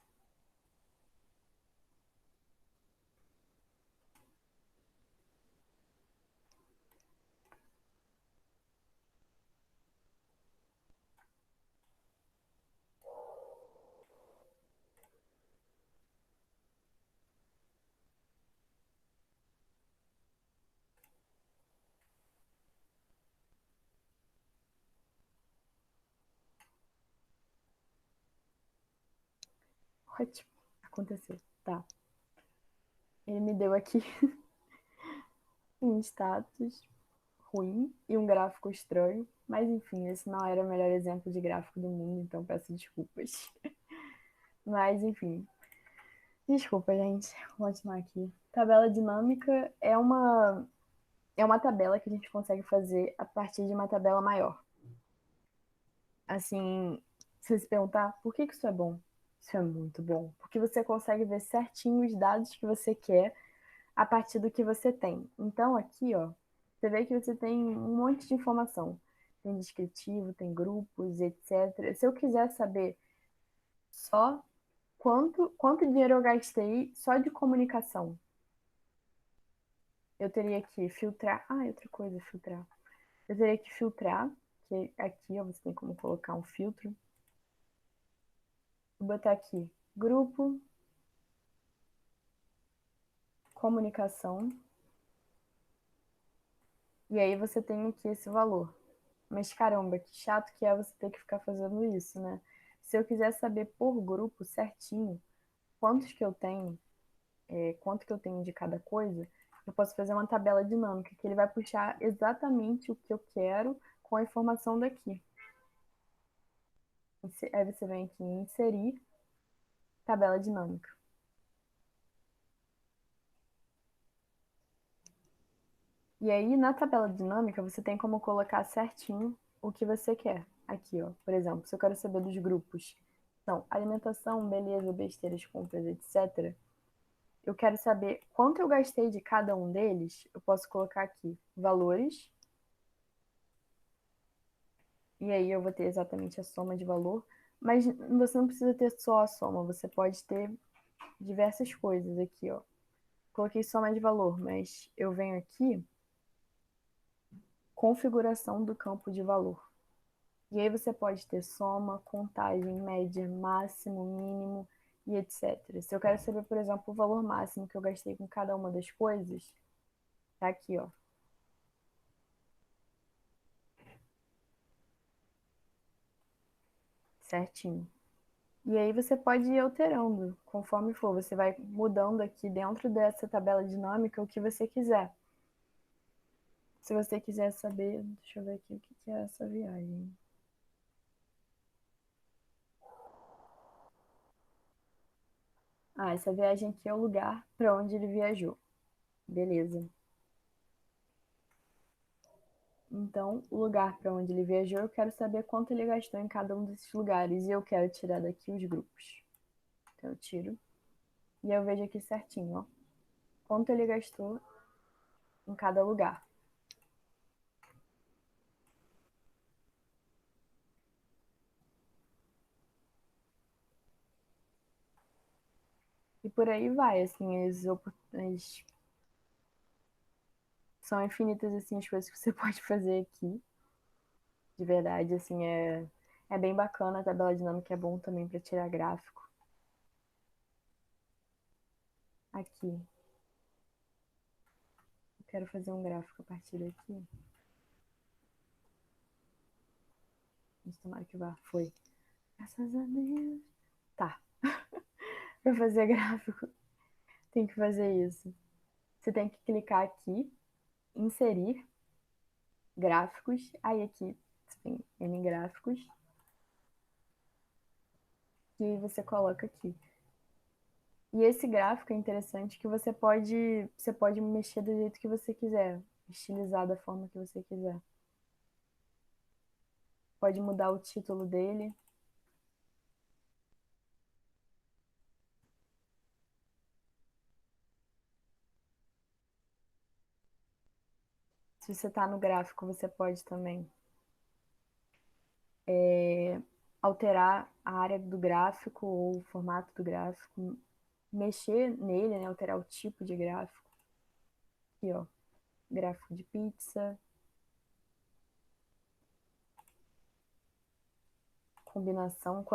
Speaker 1: ótimo, aconteceu, tá. Ele me deu aqui um status ruim e um gráfico estranho, mas enfim, esse não era o melhor exemplo de gráfico do mundo, então peço desculpas. Mas enfim, desculpa, gente. Vou continuar aqui. Tabela dinâmica é uma tabela que a gente consegue fazer a partir de uma tabela maior. Assim, se você se perguntar por que isso é bom, isso é muito bom, porque você consegue ver certinho os dados que você quer a partir do que você tem. Então, aqui, ó, você vê que você tem um monte de informação. Tem descritivo, tem grupos, etc. Se eu quiser saber só quanto dinheiro eu gastei só de comunicação, eu teria que filtrar. Ah, outra coisa, filtrar. Eu teria que filtrar, que aqui, ó, você tem como colocar um filtro. Vou botar aqui, grupo, comunicação. E aí você tem aqui esse valor. Mas caramba, que chato que é você ter que ficar fazendo isso, né? Se eu quiser saber por grupo certinho quantos que eu tenho, quanto que eu tenho de cada coisa, eu posso fazer uma tabela dinâmica, que ele vai puxar exatamente o que eu quero com a informação daqui. Aí você vem aqui em inserir tabela dinâmica. E aí, na tabela dinâmica, você tem como colocar certinho o que você quer. Aqui, ó, por exemplo, se eu quero saber dos grupos. Então, alimentação, beleza, besteiras, compras, etc. Eu quero saber quanto eu gastei de cada um deles. Eu posso colocar aqui valores. E aí eu vou ter exatamente a soma de valor. Mas você não precisa ter só a soma, você pode ter diversas coisas aqui, ó. Coloquei soma de valor, mas eu venho aqui, configuração do campo de valor. E aí você pode ter soma, contagem, média, máximo, mínimo e etc. Se eu quero saber, por exemplo, o valor máximo que eu gastei com cada uma das coisas, tá aqui, ó. Certinho. E aí você pode ir alterando conforme for. Você vai mudando aqui dentro dessa tabela dinâmica o que você quiser. Se você quiser saber, deixa eu ver aqui o que é essa viagem. Ah, essa viagem aqui é o lugar para onde ele viajou. Beleza. Então, o lugar para onde ele viajou, eu quero saber quanto ele gastou em cada um desses lugares. E eu quero tirar daqui os grupos. Então, eu tiro. E eu vejo aqui certinho, ó. Quanto ele gastou em cada lugar. E por aí vai, assim, são infinitas, assim, as coisas que você pode fazer aqui. De verdade, assim, é bem bacana. A tabela dinâmica é bom também para tirar gráfico. Aqui. Eu quero fazer um gráfico a partir daqui. Vamos tomar que vá. Foi. Graças a Deus. Tá. Para fazer gráfico, tem que fazer isso. Você tem que clicar aqui, inserir gráficos. Aí aqui você tem N gráficos. Que você coloca aqui. E esse gráfico é interessante que você pode mexer do jeito que você quiser, estilizar da forma que você quiser. Pode mudar o título dele. Se você está no gráfico, você pode também alterar a área do gráfico ou o formato do gráfico, mexer nele, né? Alterar o tipo de gráfico. Aqui, ó, gráfico de pizza. Combinação.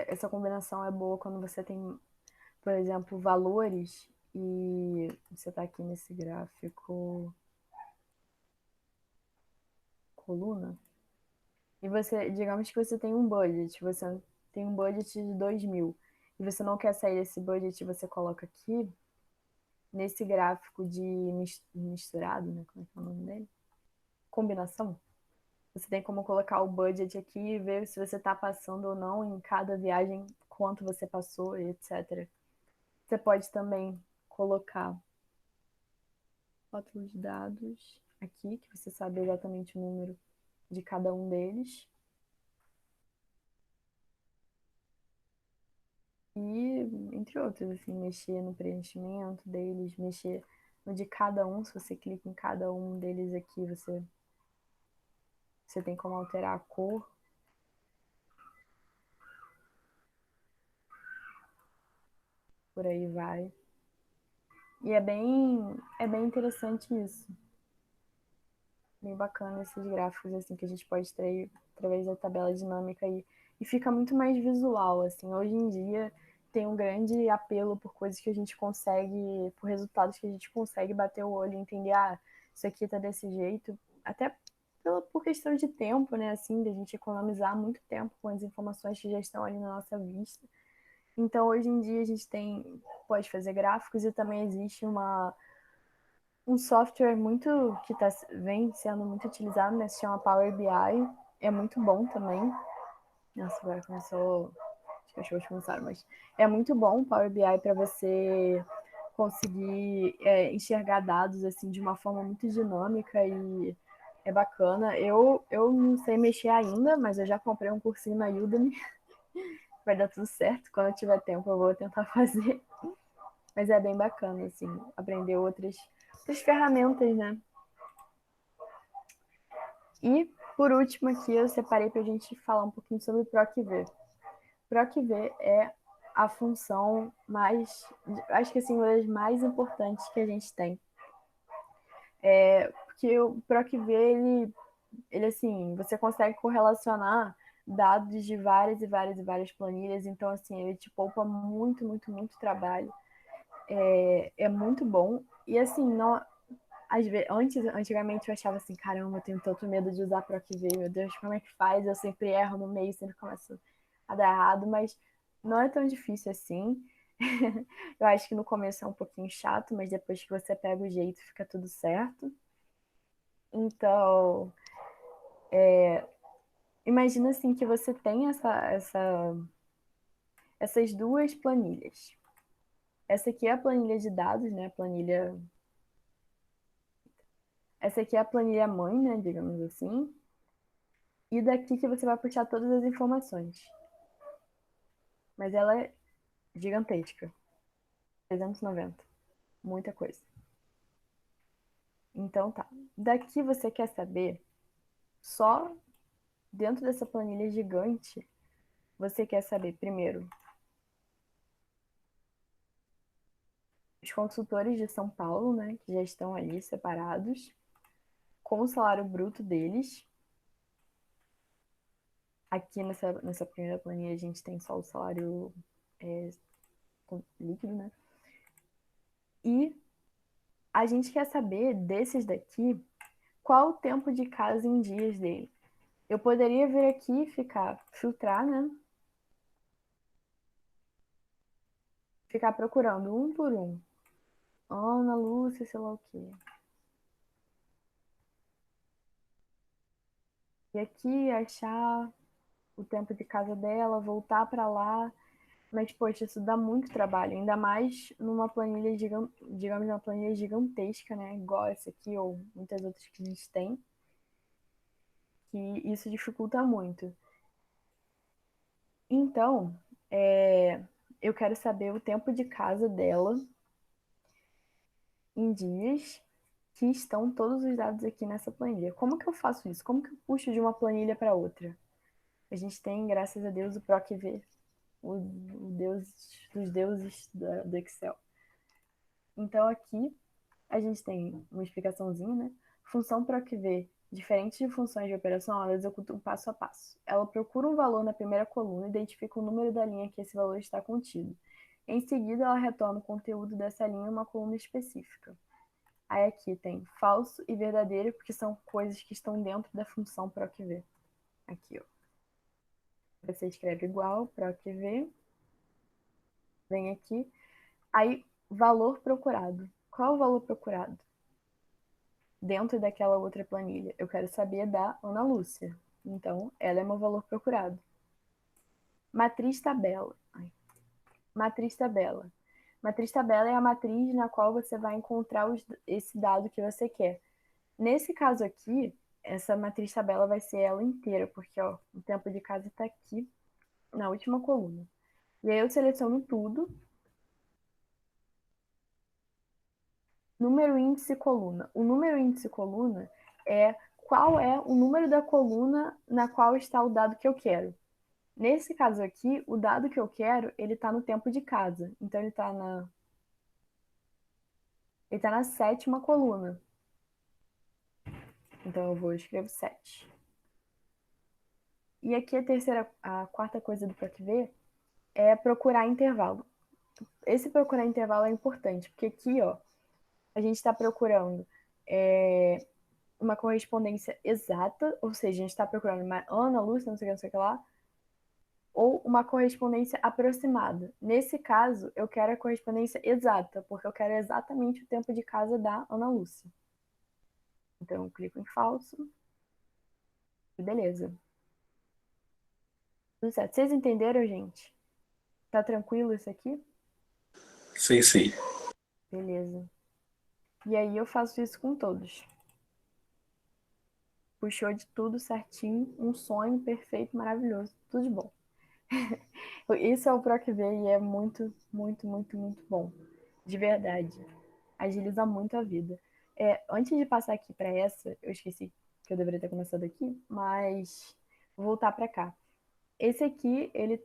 Speaker 1: Essa combinação é boa quando você tem, por exemplo, valores e você está aqui nesse gráfico coluna. E você, digamos que você tem um budget, você tem um budget de 2.000 e você não quer sair desse budget, você coloca aqui nesse gráfico de misturado, né? Como é que é o nome dele? Combinação. Você tem como colocar o budget aqui e ver se você está passando ou não em cada viagem, quanto você passou, etc. Você pode também colocar rótulos de dados aqui, que você sabe exatamente o número de cada um deles. E, entre outros, assim, mexer no preenchimento deles, mexer no de cada um. Se você clica em cada um deles aqui, você tem como alterar a cor. Por aí vai. E é bem interessante isso. Bem bacana esses gráficos assim que a gente pode extrair através da tabela dinâmica e fica muito mais visual assim. Hoje em dia tem um grande apelo por coisas que a gente consegue, por resultados que a gente consegue bater o olho e entender, isso aqui tá desse jeito, até por questão de tempo, né, assim, da gente economizar muito tempo com as informações que já estão ali na nossa vista. Então, hoje em dia a gente pode fazer gráficos e também existe um software que vem sendo muito utilizado, né? Se chama Power BI. É muito bom também. Nossa, agora começou. Os cachorros começaram, mas é muito bom o Power BI para você conseguir enxergar dados assim de uma forma muito dinâmica e é bacana. Eu não sei mexer ainda, mas eu já comprei um cursinho na Udemy. Vai dar tudo certo. Quando eu tiver tempo, eu vou tentar fazer. Mas é bem bacana, assim, aprender outras ferramentas, né? E, por último, aqui eu separei para a gente falar um pouquinho sobre o PROC-V. PROC-V é a função acho que assim, uma das mais importantes que a gente tem. Porque o PROC-V, ele assim, você consegue correlacionar dados de várias e várias e várias planilhas, então assim, ele te poupa muito, muito, muito trabalho. É muito bom. E assim, não, às vezes, antigamente eu achava assim, caramba, eu tenho tanto medo de usar PROC-V, meu Deus, como é que faz? Eu sempre erro no meio, sempre começo a dar errado, mas não é tão difícil assim. Eu acho que no começo é um pouquinho chato, mas depois que você pega o jeito, fica tudo certo. Então, imagina assim que você tem essas duas planilhas. Essa aqui é a planilha de dados, né? Essa aqui é a planilha mãe, né? Digamos assim. E daqui que você vai puxar todas as informações. Mas ela é gigantesca. 390. Muita coisa. Então tá. Daqui você quer saber, só dentro dessa planilha gigante, você quer saber, primeiro, os consultores de São Paulo, né, que já estão ali separados, com o salário bruto deles. Aqui nessa primeira planilha a gente tem só o salário líquido, né? E a gente quer saber desses daqui qual o tempo de casa em dias dele. Eu poderia vir aqui e filtrar, né? Ficar procurando um por um. Ana Lúcia, sei lá o quê. E aqui achar o tempo de casa dela, voltar para lá. Mas, poxa, isso dá muito trabalho, ainda mais numa planilha, digamos, uma planilha gigantesca, né? Igual essa aqui, ou muitas outras que a gente tem, que isso dificulta muito. Então, eu quero saber o tempo de casa dela em dias que estão todos os dados aqui nessa planilha. Como que eu faço isso? Como que eu puxo de uma planilha para outra? A gente tem, graças a Deus, o PROC-V, o deus dos deuses do Excel. Então, aqui a gente tem uma explicaçãozinha, né? Função PROC-V, diferente de funções de operação, ela executa um passo a passo. Ela procura um valor na primeira coluna e identifica o número da linha que esse valor está contido. Em seguida, ela retorna o conteúdo dessa linha em uma coluna específica. Aí aqui tem falso e verdadeiro, porque são coisas que estão dentro da função PROC-V. Aqui, ó. Você escreve igual, PROC-V, vem aqui. Aí, valor procurado. Qual é o valor procurado? Dentro daquela outra planilha. Eu quero saber da Ana Lúcia. Então, ela é meu valor procurado. Matriz tabela. Matriz tabela. Matriz tabela é a matriz na qual você vai encontrar esse dado que você quer. Nesse caso aqui, essa matriz tabela vai ser ela inteira, porque ó, o tempo de casa está aqui na última coluna. E aí eu seleciono tudo. Número, índice, coluna. O número, índice, coluna é qual é o número da coluna na qual está o dado que eu quero. Nesse caso aqui, o dado que eu quero, ele está no tempo de casa. Então, ele está na 7ª coluna. Então, eu vou escrever 7. E aqui a quarta coisa do PROC-V é procurar intervalo. Esse procurar intervalo é importante, porque aqui, ó, a gente está procurando uma correspondência exata, ou seja, a gente está procurando uma Ana Lúcia, não sei o que lá, ou uma correspondência aproximada. Nesse caso, eu quero a correspondência exata, porque eu quero exatamente o tempo de casa da Ana Lúcia. Então, eu clico em falso. E beleza. Tudo certo. Vocês entenderam, gente? Tá tranquilo isso aqui?
Speaker 2: Sim, sim.
Speaker 1: Beleza. E aí eu faço isso com todos. Puxou de tudo certinho, um sonho perfeito, maravilhoso, tudo de bom. Isso é o PROC-V e é muito, muito, muito, muito bom. De verdade. Agiliza muito a vida. Antes de passar aqui para essa, eu esqueci que eu deveria ter começado aqui, mas vou voltar para cá. Esse aqui, ele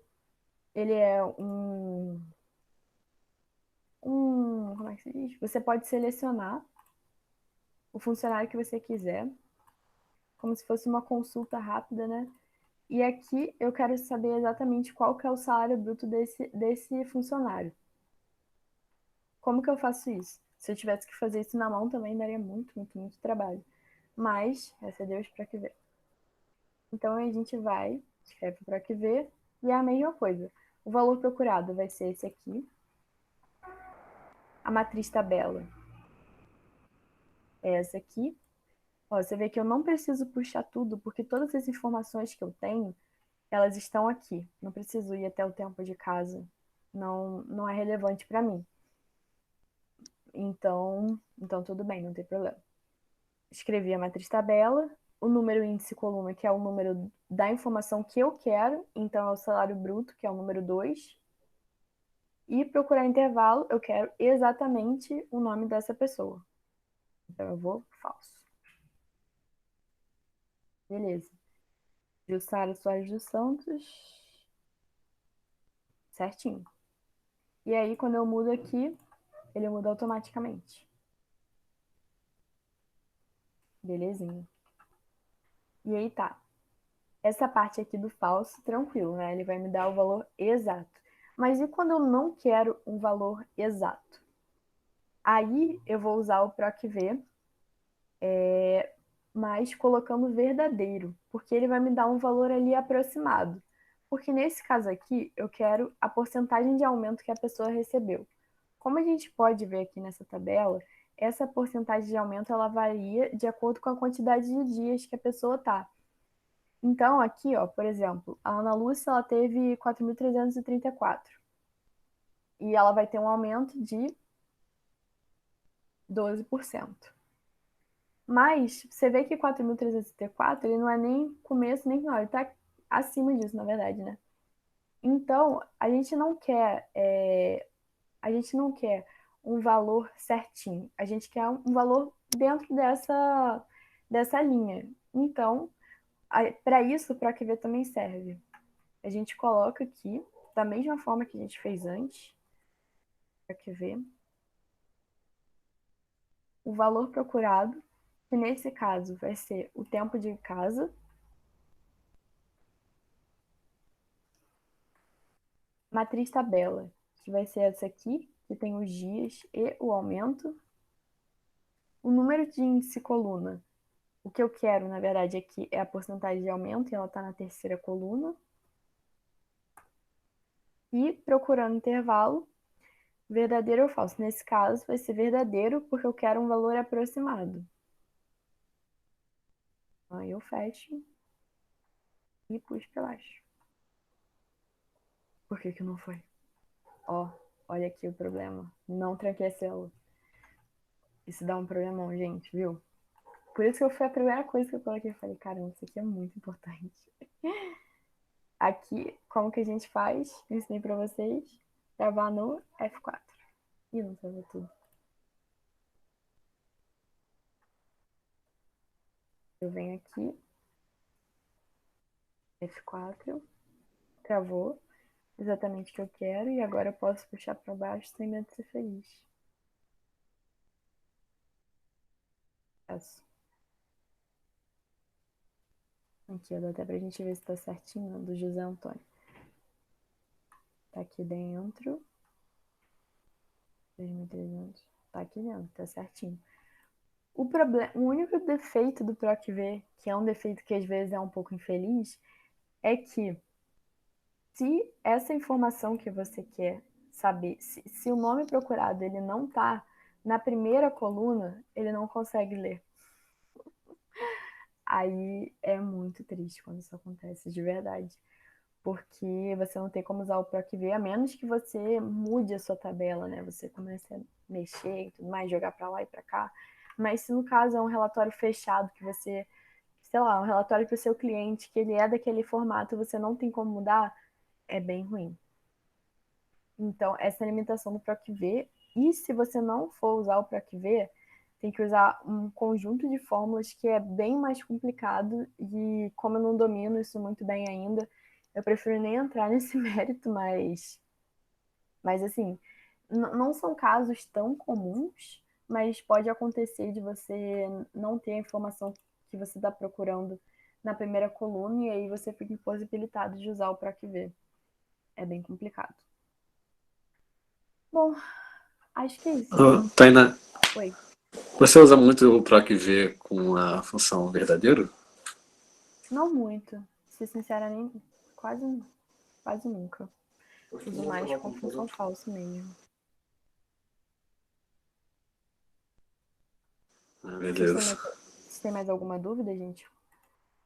Speaker 1: é como é que se diz? Você pode selecionar o funcionário que você quiser, como se fosse uma consulta rápida, né? E aqui eu quero saber exatamente qual que é o salário bruto desse funcionário. Como que eu faço isso? Se eu tivesse que fazer isso na mão também daria muito, muito, muito trabalho. Mas, essa é Deus para que ver. Então a gente vai, escreve para que ver, e é a mesma coisa. O valor procurado vai ser esse aqui. A matriz tabela é essa aqui. Ó, você vê que eu não preciso puxar tudo, porque todas as informações que eu tenho, elas estão aqui. Não preciso ir até o tempo de casa. Não é relevante para mim. Então tudo bem, não tem problema. Escrevi a matriz tabela, o número índice coluna, que é o número da informação que eu quero, então é o salário bruto, que é o número 2. E procurar intervalo, eu quero exatamente o nome dessa pessoa. Então eu vou falso. Beleza. Jussara Soares dos Santos. Certinho. E aí, quando eu mudo aqui, ele muda automaticamente. Belezinha. E aí tá. Essa parte aqui do falso, tranquilo, né? Ele vai me dar o valor exato. Mas e quando eu não quero um valor exato? Aí eu vou usar o PROC-V, mas colocando verdadeiro, porque ele vai me dar um valor ali aproximado. Porque nesse caso aqui, eu quero a porcentagem de aumento que a pessoa recebeu. Como a gente pode ver aqui nessa tabela, essa porcentagem de aumento ela varia de acordo com a quantidade de dias que a pessoa está. Então, aqui, ó, por exemplo, a Ana Lúcia ela teve 4.334 e ela vai ter um aumento de 12%. Mas você vê que 4.334 ele não é nem começo nem final, ele está acima disso, na verdade, né? Então, a gente não quer um valor certinho, a gente quer um valor dentro dessa linha. Então, para isso, o PROCV também serve. A gente coloca aqui, da mesma forma que a gente fez antes, PROCV, o valor procurado, que nesse caso vai ser o tempo de casa, matriz tabela, que vai ser essa aqui, que tem os dias e o aumento, o número de índice coluna. O que eu quero, na verdade, aqui é a porcentagem de aumento, e ela está na terceira coluna. E procurando intervalo, verdadeiro ou falso. Nesse caso, vai ser verdadeiro, porque eu quero um valor aproximado. Aí eu fecho e puxo para baixo. Por que não foi? Ó, olha aqui o problema. Não tranquei a célula. Isso dá um problemão, gente, viu? Por isso que foi a primeira coisa que eu coloquei. Eu falei, caramba, isso aqui é muito importante. Aqui, como que a gente faz? Eu ensinei para vocês. Gravar no F4. Ih, não travou tudo. Eu venho aqui. F4. Travou. Exatamente o que eu quero. E agora eu posso puxar para baixo sem medo de ser feliz. Faço. Aqui, ó, dá até pra gente ver se tá certinho, do José Antônio. Tá aqui dentro. 2.300. Tá aqui dentro, tá certinho. O único defeito do PROCV, que é um defeito que às vezes é um pouco infeliz, é que se essa informação que você quer saber, se o nome procurado ele não tá na primeira coluna, ele não consegue ler. Aí é muito triste quando isso acontece, de verdade. Porque você não tem como usar o PROCV, a menos que você mude a sua tabela, né? Você comece a mexer e tudo mais, jogar para lá e para cá. Mas se no caso é um relatório fechado, que você, sei lá, um relatório para o seu cliente, que ele é daquele formato e você não tem como mudar, é bem ruim. Então, essa é a limitação do PROCV. E se você não for usar o PROCV, tem que usar um conjunto de fórmulas que é bem mais complicado. E como eu não domino isso muito bem ainda, eu prefiro nem entrar nesse mérito, mas assim, não são casos tão comuns, mas pode acontecer de você não ter a informação que você está procurando na primeira coluna e aí você fica impossibilitado de usar o PROCV. É bem complicado. Bom, acho que é isso.
Speaker 2: Tainá,
Speaker 1: Oi.
Speaker 2: você usa muito o PROCV com a função verdadeiro?
Speaker 1: Não muito. Ser sincera, nem quase nunca. Uso mais com função falsa mesmo.
Speaker 2: Beleza.
Speaker 1: Vocês têm mais alguma dúvida, gente?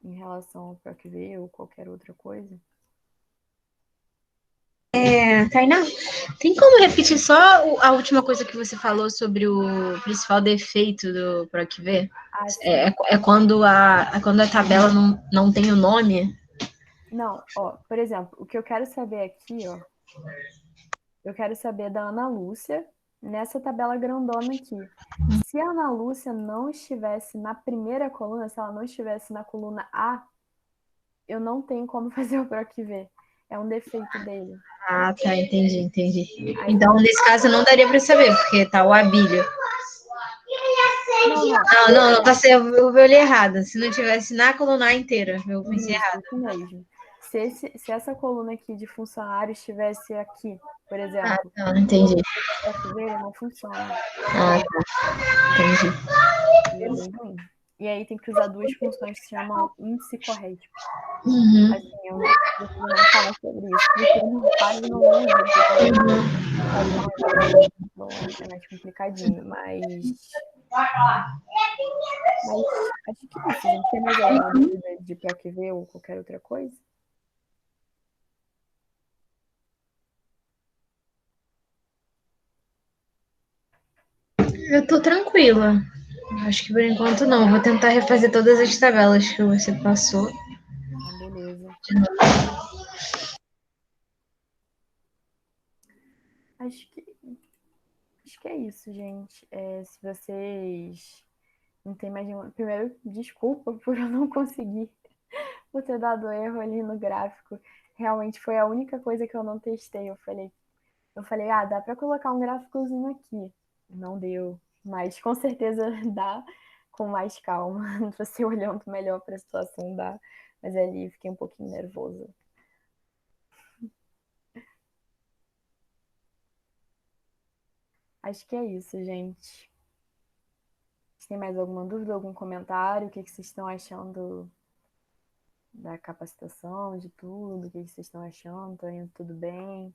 Speaker 1: Em relação ao PROCV ou qualquer outra coisa?
Speaker 4: Tainá, tem como repetir só a última coisa que você falou sobre o principal defeito do PROCV?
Speaker 1: Ah, sim.
Speaker 4: É quando a tabela não tem o nome?
Speaker 1: Não, ó, por exemplo, o que eu quero saber aqui, ó, eu quero saber da Ana Lúcia nessa tabela grandona aqui. Se a Ana Lúcia não estivesse na primeira coluna, se ela não estivesse na coluna A, eu não tenho como fazer o PROCV. É um defeito dele.
Speaker 4: Ah, tá, entendi. Então, nesse caso, não daria para saber, porque tá o Abílio. Não, tá certo, eu olhei errado. Se não tivesse na coluna A inteira, eu pensei errado.
Speaker 1: Isso mesmo. Se essa coluna aqui de funcionário estivesse aqui, por exemplo,
Speaker 4: Ah, tá, entendi.
Speaker 1: o PROCV não funciona.
Speaker 4: Ah, tá, entendi.
Speaker 1: Ele é bem ruim. E aí tem que usar duas funções que se chamam índice corrético.
Speaker 4: Uhum.
Speaker 1: Assim, eu não preciso nem falar sobre isso, porque eu quase não uso, porque faz mal, então é mais complicadinho, mas acho que é isso, gente. Tem mais alguma dúvida de PROC-V ou qualquer outra coisa?
Speaker 4: Eu tô tranquila. Acho que por enquanto não. Vou tentar refazer todas as tabelas que você passou.
Speaker 1: Ah, beleza. Acho que é isso, gente. Se vocês não tem mais nenhuma. Primeiro, desculpa por eu não conseguir, por ter dado erro ali no gráfico. Realmente foi a única coisa que eu não testei. Eu falei, dá para colocar um gráficozinho aqui. Não deu, mas com certeza dá com mais calma. Você olhando melhor para a situação dá. Mas ali fiquei um pouquinho nervosa. Acho que é isso, gente. Vocês têm mais alguma dúvida, algum comentário? O que vocês estão achando da capacitação, de tudo? O que vocês estão achando? Tá indo tudo bem?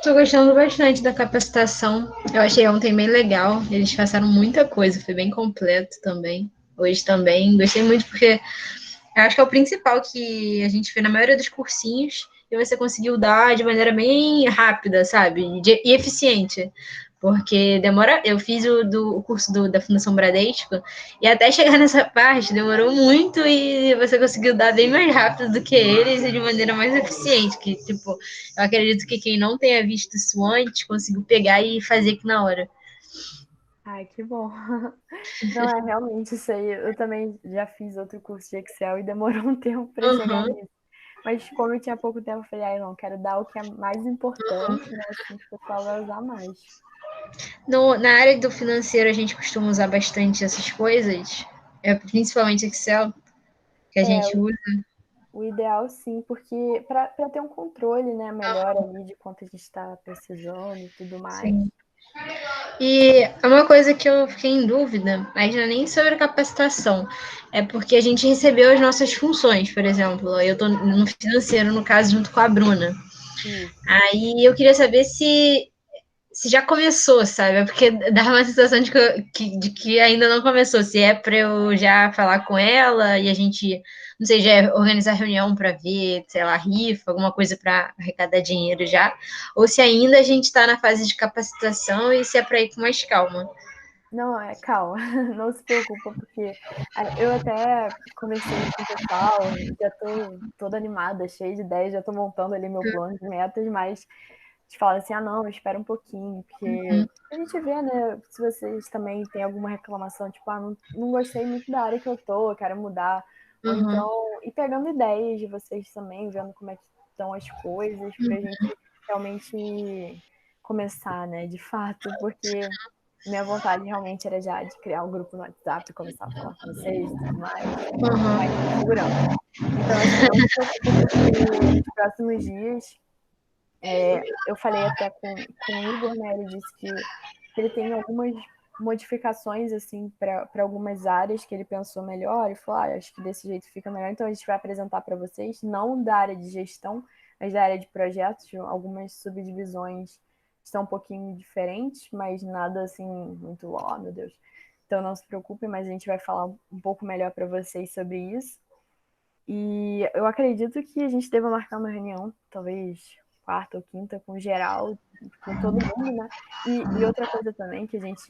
Speaker 4: Tô gostando bastante da capacitação. Eu achei ontem bem legal. Eles passaram muita coisa, foi bem completo também. Hoje também. Gostei muito porque eu acho que é o principal que a gente vê na maioria dos cursinhos e você conseguiu dar de maneira bem rápida, sabe? E eficiente. Porque demora. Eu fiz o curso da Fundação Bradesco e até chegar nessa parte demorou muito e você conseguiu dar bem mais rápido do que eles e de maneira mais eficiente. Que, tipo, eu acredito que quem não tenha visto isso antes conseguiu pegar e fazer aqui na hora.
Speaker 1: Ai, que bom. Não, realmente isso aí. Eu também já fiz outro curso de Excel e demorou um tempo para chegar nisso. Mas como eu tinha pouco tempo, eu falei, não, quero dar o que é mais importante, né? Assim que o pessoal vai usar mais.
Speaker 4: Na área do financeiro, a gente costuma usar bastante essas coisas, principalmente Excel, que a gente usa.
Speaker 1: O ideal, sim, porque para ter um controle, né, melhor ali de quanto a gente está precisando e tudo mais.
Speaker 4: Sim. E é uma coisa que eu fiquei em dúvida, mas não é nem sobre a capacitação, é porque a gente recebeu as nossas funções, por exemplo. Eu estou no financeiro, no caso, junto com a Bruna.
Speaker 1: Isso.
Speaker 4: Aí eu queria saber se já começou, sabe? Porque dá uma sensação de que ainda não começou. Se é para eu já falar com ela e a gente, não sei, já organizar reunião para ver, sei lá, rifa, alguma coisa para arrecadar dinheiro já, ou se ainda a gente está na fase de capacitação e se é para ir com mais calma.
Speaker 1: Não, calma, não se preocupa, porque eu até conversei com o pessoal, já tô toda animada, cheia de ideias, já tô montando ali meu plano de metas, mas te fala assim, não, espera um pouquinho, porque a gente vê, né, se vocês também têm alguma reclamação, tipo, não gostei muito da área que eu tô, quero mudar, ou então, e pegando ideias de vocês também, vendo como é que estão as coisas, pra gente realmente começar, né, de fato, porque minha vontade realmente era já de criar um grupo no WhatsApp, começar a falar com vocês e tudo mais, mas tô segurando. Então, assim, não se preocupe, porque nos próximos dias, eu falei até com o Igor, né, ele disse que ele tem algumas modificações, assim, para algumas áreas que ele pensou melhor, e falou, acho que desse jeito fica melhor, então a gente vai apresentar para vocês, não da área de gestão, mas da área de projetos, algumas subdivisões estão um pouquinho diferentes, mas nada assim muito, meu Deus. Então não se preocupe, mas a gente vai falar um pouco melhor para vocês sobre isso. E eu acredito que a gente deva marcar uma reunião, talvez quarta ou quinta, com geral, com todo mundo, né? E outra coisa também que a gente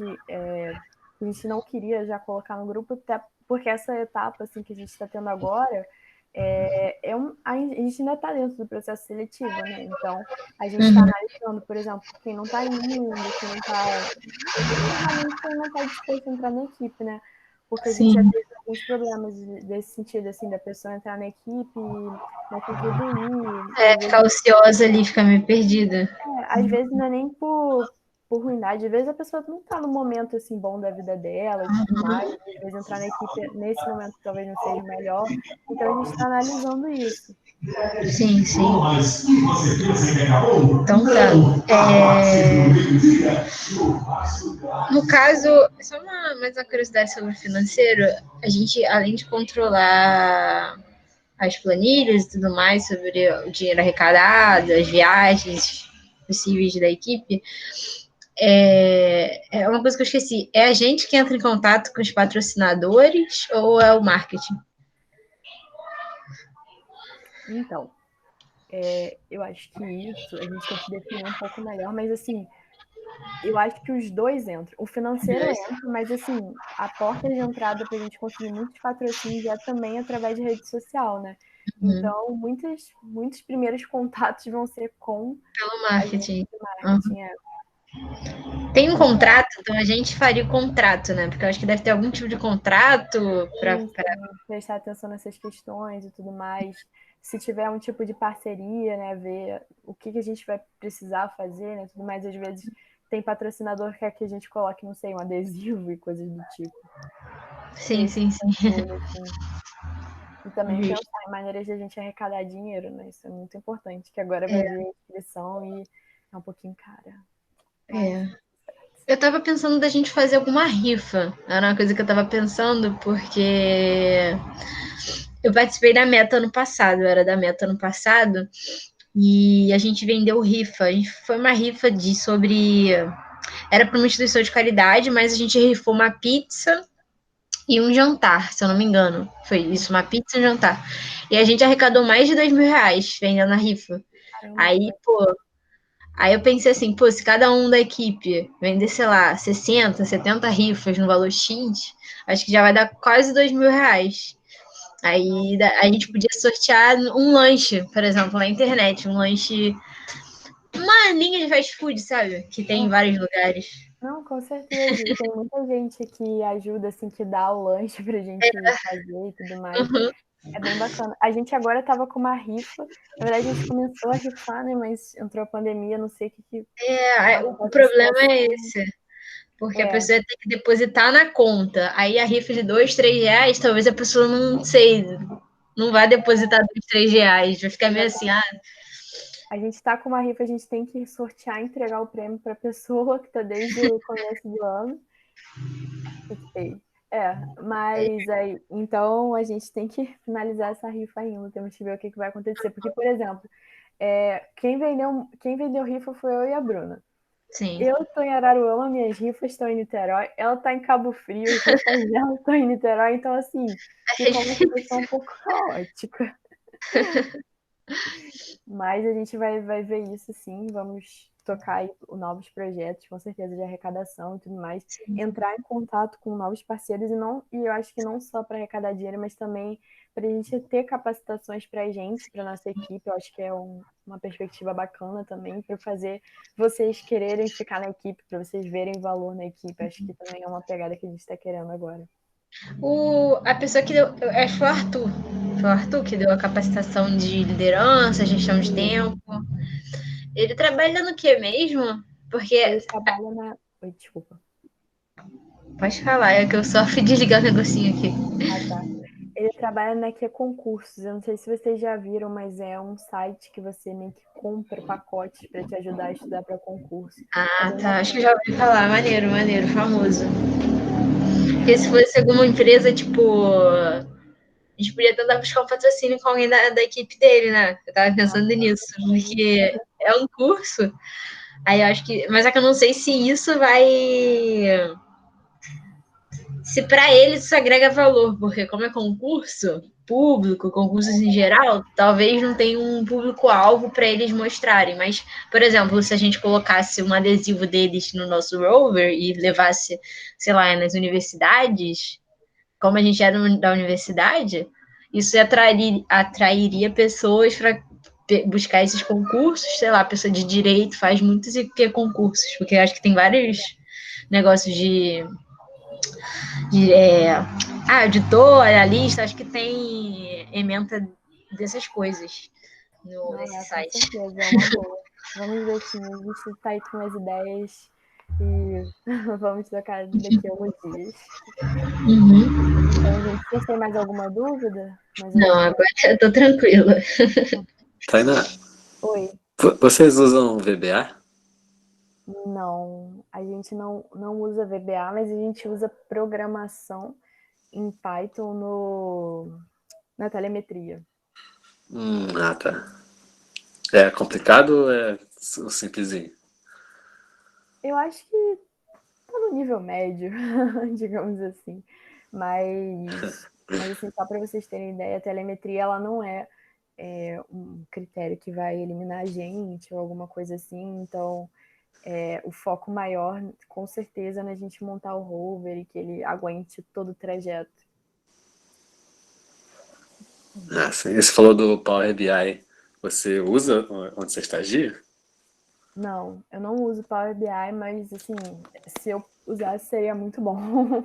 Speaker 1: não queria já colocar no grupo, até porque essa etapa assim, que a gente está tendo agora a gente ainda está dentro do processo seletivo, né? Então, a gente está analisando, por exemplo, quem não está indo, quem não está. Realmente quem não está disposto a entrar na equipe, né? Porque a gente já teve alguns problemas desse sentido, assim, da pessoa entrar na equipe, não contribuir.
Speaker 4: Ficar ociosa ali, ficar meio perdida.
Speaker 1: Às vezes não é nem por por ruindade. Às vezes a pessoa não está no momento assim bom da vida dela e tudo mais. Às vezes entrar na equipe nesse momento talvez não seja o melhor. Então a gente está analisando isso.
Speaker 4: Sim, sim. Então tá. No caso, só mais uma curiosidade sobre o financeiro, a gente, além de controlar as planilhas e tudo mais sobre o dinheiro arrecadado, as viagens possíveis da equipe, é uma coisa que eu esqueci. É a gente que entra em contato com os patrocinadores ou é o marketing?
Speaker 1: Então, eu acho que isso a gente tem que definir um pouco melhor, mas assim, eu acho que os dois entram. O financeiro entra, mas assim, a porta de entrada para a gente conseguir muitos patrocínios é também através de rede social, né? Então, muitos primeiros contatos vão ser com
Speaker 4: Pelo
Speaker 1: a gente
Speaker 4: marketing.
Speaker 1: de marketing.
Speaker 4: Tem um contrato, então a gente faria o contrato, né? Porque eu acho que deve ter algum tipo de contrato para.
Speaker 1: Sim, prestar atenção nessas questões e tudo mais. Se tiver um tipo de parceria, né? Ver o que a gente vai precisar fazer, né? Tudo mais, às vezes tem patrocinador que quer que a gente coloque, não sei, um adesivo e coisas do tipo.
Speaker 4: Sim, sim, sim.
Speaker 1: Controle, assim. E também pensar em maneiras de a gente arrecadar dinheiro, né? Isso é muito importante, que agora vai vir a inscrição e é um pouquinho cara. Mas...
Speaker 4: Eu tava pensando da gente fazer alguma rifa. Era uma coisa que eu tava pensando, porque eu participei da Meta ano passado, eu era da Meta ano passado, e a gente vendeu rifa. Foi uma rifa sobre. Era para uma instituição de caridade, mas a gente rifou uma pizza e um jantar, se eu não me engano. Foi isso, uma pizza e um jantar. E a gente arrecadou mais de R$ 2.000 vendendo a rifa. Aí, pô, aí eu pensei assim, pô, se cada um da equipe vender, sei lá, 60, 70 rifas no valor X, acho que já vai dar quase R$ 2.000. Aí a gente podia sortear um lanche, por exemplo, na internet, um lanche, uma linha de fast food, sabe? Que tem em vários lugares.
Speaker 1: Não, com certeza. E tem muita gente que ajuda, assim, que dá o lanche pra gente fazer e tudo mais. É bem bacana. A gente agora tava com uma rifa. Na verdade, a gente começou a rifar, né? Mas entrou a pandemia, não sei o que.
Speaker 4: O problema é esse. Porque a pessoa tem que depositar na conta. Aí a rifa de R$ 2, R$ 3, talvez a pessoa não sei, não vai depositar R$ 2, R$ 3. Vai ficar meio assim,
Speaker 1: A gente tá com uma rifa, a gente tem que sortear e entregar o prêmio pra pessoa que tá desde o começo do ano. Mas aí, então a gente tem que finalizar essa rifa ainda, temos que ver o que vai acontecer. Porque, por exemplo, quem vendeu rifa foi eu e a Bruna.
Speaker 4: Sim.
Speaker 1: Eu tô em Araruama, minhas rifas estão em Niterói, ela tá em Cabo Frio, as rifas dela estão em Niterói, então assim, ficou uma situação um pouco caótica. Mas a gente vai ver isso sim, vamos tocar aí novos projetos, com certeza, de arrecadação e tudo mais. Sim. Entrar em contato com novos parceiros e eu acho que não só para arrecadar dinheiro, mas também para a gente ter capacitações para a gente, para nossa equipe. Eu acho que é uma perspectiva bacana também para fazer vocês quererem ficar na equipe, para vocês verem valor na equipe. Acho que também é uma pegada que a gente está querendo agora.
Speaker 4: A pessoa que deu. Acho que foi o Arthur. Foi o Arthur que deu a capacitação de liderança, gestão de tempo. Ele trabalha no que mesmo? Porque.
Speaker 1: Ele trabalha na. Oi, desculpa.
Speaker 4: Pode falar, é que eu só fui desligar o negocinho aqui.
Speaker 1: Tá. Ele trabalha na Que Concursos. Eu não sei se vocês já viram, mas é um site que você meio que compra pacotes para te ajudar a estudar para concurso.
Speaker 4: Tá. Acho que eu já ouvi falar. Maneiro, famoso. Porque se fosse alguma empresa, tipo. A gente podia tentar buscar um patrocínio com alguém da equipe dele, né? Eu tava pensando nisso, porque é um curso. Aí eu acho que. Mas é que eu não sei se isso vai. Se para eles isso agrega valor, porque como é concurso público, concursos em geral, talvez não tenha um público-alvo para eles mostrarem. Mas, por exemplo, se a gente colocasse um adesivo deles no nosso rover e levasse, sei lá, nas universidades, como a gente é da universidade, isso atrairia pessoas para buscar esses concursos. Sei lá, a pessoa de direito faz muitos concursos, porque eu acho que tem vários negócios de auditor, analista, acho que tem ementa dessas coisas nesse site.
Speaker 1: Com certeza, é uma boa. Vamos ver sim, a gente está aí com as ideias e vamos trocar daqui a alguns dias.
Speaker 4: Uhum.
Speaker 1: Então, gente, vocês têm mais alguma dúvida?
Speaker 4: Não, agora eu tô tranquila.
Speaker 2: Tainá,
Speaker 1: Oi.
Speaker 2: vocês usam VBA?
Speaker 1: Não, a gente não usa VBA, mas a gente usa programação em Python na telemetria.
Speaker 2: Tá. É complicado ou é simplesinho?
Speaker 1: Eu acho que tá no nível médio, digamos assim. Mas assim, só para vocês terem ideia, a telemetria ela não é um critério que vai eliminar a gente ou alguma coisa assim. Então, o foco maior, com certeza, é na gente montar o rover e que ele aguente todo o trajeto.
Speaker 2: Sim. Você falou do Power BI. Você usa onde você estagia?
Speaker 1: Não, eu não uso Power BI, mas assim, se eu usasse seria muito bom.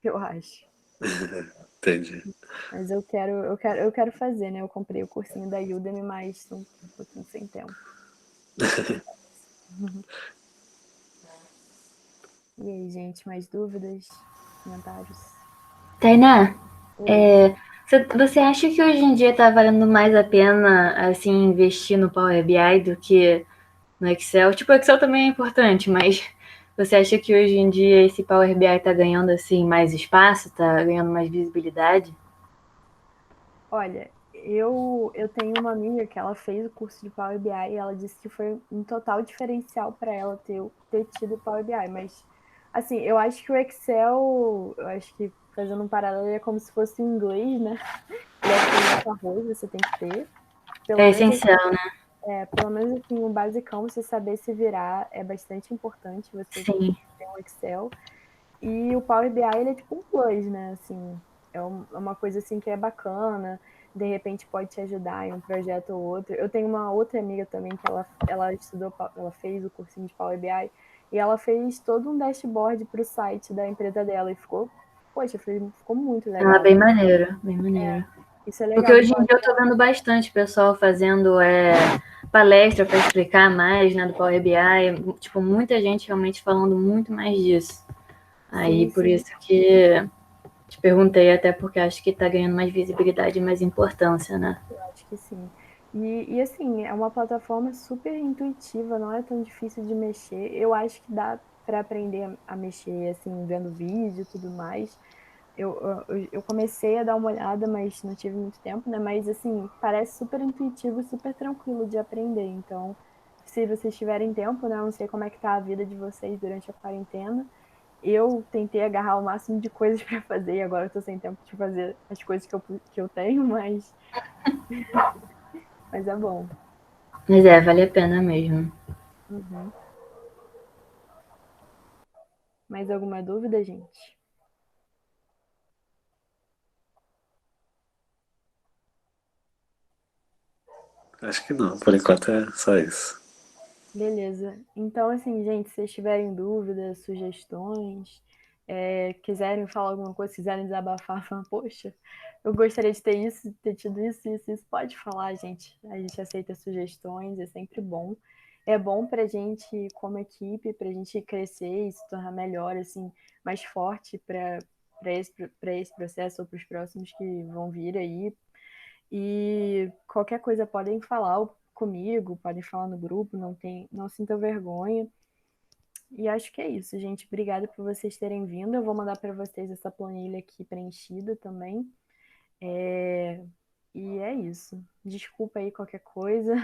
Speaker 1: Eu acho.
Speaker 2: Entendi.
Speaker 1: Mas eu quero fazer, né? Eu comprei o cursinho da Udemy, mas estou um pouquinho sem tempo. E aí, gente, mais dúvidas? Comentários?
Speaker 3: Tainá,
Speaker 1: Oi.
Speaker 3: você acha que hoje em dia tá valendo mais a pena, assim, investir no Power BI do que no Excel? Tipo, o Excel também é importante, mas você acha que hoje em dia esse Power BI tá ganhando, assim, mais espaço, tá ganhando mais visibilidade?
Speaker 1: Olha, eu tenho uma amiga que ela fez o curso de Power BI e ela disse que foi um total diferencial para ela ter tido o Power BI, mas assim, eu acho que o Excel, eu acho que fazendo um paralelo, é como se fosse o inglês, né? Ele é feijão com arroz, você tem que ter. Pelo
Speaker 3: É
Speaker 1: menos
Speaker 3: essencial, né?
Speaker 1: pelo menos assim, o basicão, você saber se virar é bastante importante, você
Speaker 3: Sim.
Speaker 1: ter um Excel. E o Power BI, ele é tipo um plus, né? Assim, é uma coisa assim que é bacana, de repente pode te ajudar em um projeto ou outro. Eu tenho uma outra amiga também que ela estudou, ela fez o cursinho de Power BI e ela fez todo um dashboard para o site da empresa dela e ficou, poxa, ficou muito
Speaker 3: Ah,
Speaker 1: legal.
Speaker 3: bem maneiro, bem maneiro.
Speaker 1: Isso é
Speaker 3: Porque
Speaker 1: legal do
Speaker 3: hoje em
Speaker 1: Power
Speaker 3: dia eu tô vendo bastante pessoal fazendo palestra para explicar mais, né, do Power BI. Tipo, muita gente realmente falando muito mais disso. Aí,
Speaker 1: Sim,
Speaker 3: por
Speaker 1: sim.
Speaker 3: isso que te perguntei, até porque acho que tá ganhando mais visibilidade e mais importância, né?
Speaker 1: Eu acho que sim. E assim, é uma plataforma super intuitiva, não é tão difícil de mexer. Eu acho que dá para aprender a mexer, assim, vendo vídeo e tudo mais. Eu comecei a dar uma olhada, mas não tive muito tempo, né? Mas, assim, parece super intuitivo e super tranquilo de aprender. Então, se vocês tiverem tempo, né? Eu não sei como é que tá a vida de vocês durante a quarentena. Eu tentei agarrar o máximo de coisas para fazer e agora eu tô sem tempo de fazer as coisas que eu tenho, mas é bom.
Speaker 3: Mas vale a pena mesmo.
Speaker 1: Uhum. Mais alguma dúvida, gente?
Speaker 2: Acho que não, por enquanto é só isso.
Speaker 1: Beleza. Então, assim, gente, se vocês tiverem dúvidas, sugestões, quiserem falar alguma coisa, quiserem desabafar, falar, poxa, eu gostaria de ter isso, ter tido isso, pode falar, gente. A gente aceita sugestões, é sempre bom. É bom pra gente, como equipe, pra gente crescer e se tornar melhor, assim, mais forte para esse processo ou para os próximos que vão vir aí. E qualquer coisa podem falar comigo, podem falar no grupo, não sintam vergonha. E acho que é isso, gente. Obrigada por vocês terem vindo. Eu vou mandar para vocês essa planilha aqui preenchida também. E é isso. Desculpa aí qualquer coisa.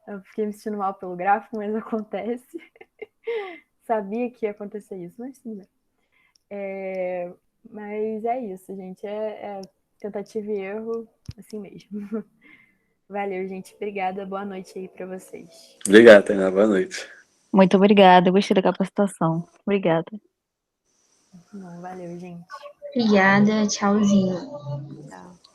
Speaker 1: Eu fiquei me sentindo mal pelo gráfico, mas acontece. Sabia que ia acontecer isso, mas tudo bem. Mas é isso, gente. É tentativa e erro, assim mesmo. Valeu, gente. Obrigada. Boa noite aí para vocês.
Speaker 2: Obrigado, Tainá. Boa noite.
Speaker 3: Muito obrigada, gostei da capacitação. Obrigada.
Speaker 1: Não, valeu, gente.
Speaker 4: Obrigada, tchauzinho.
Speaker 1: Tchau.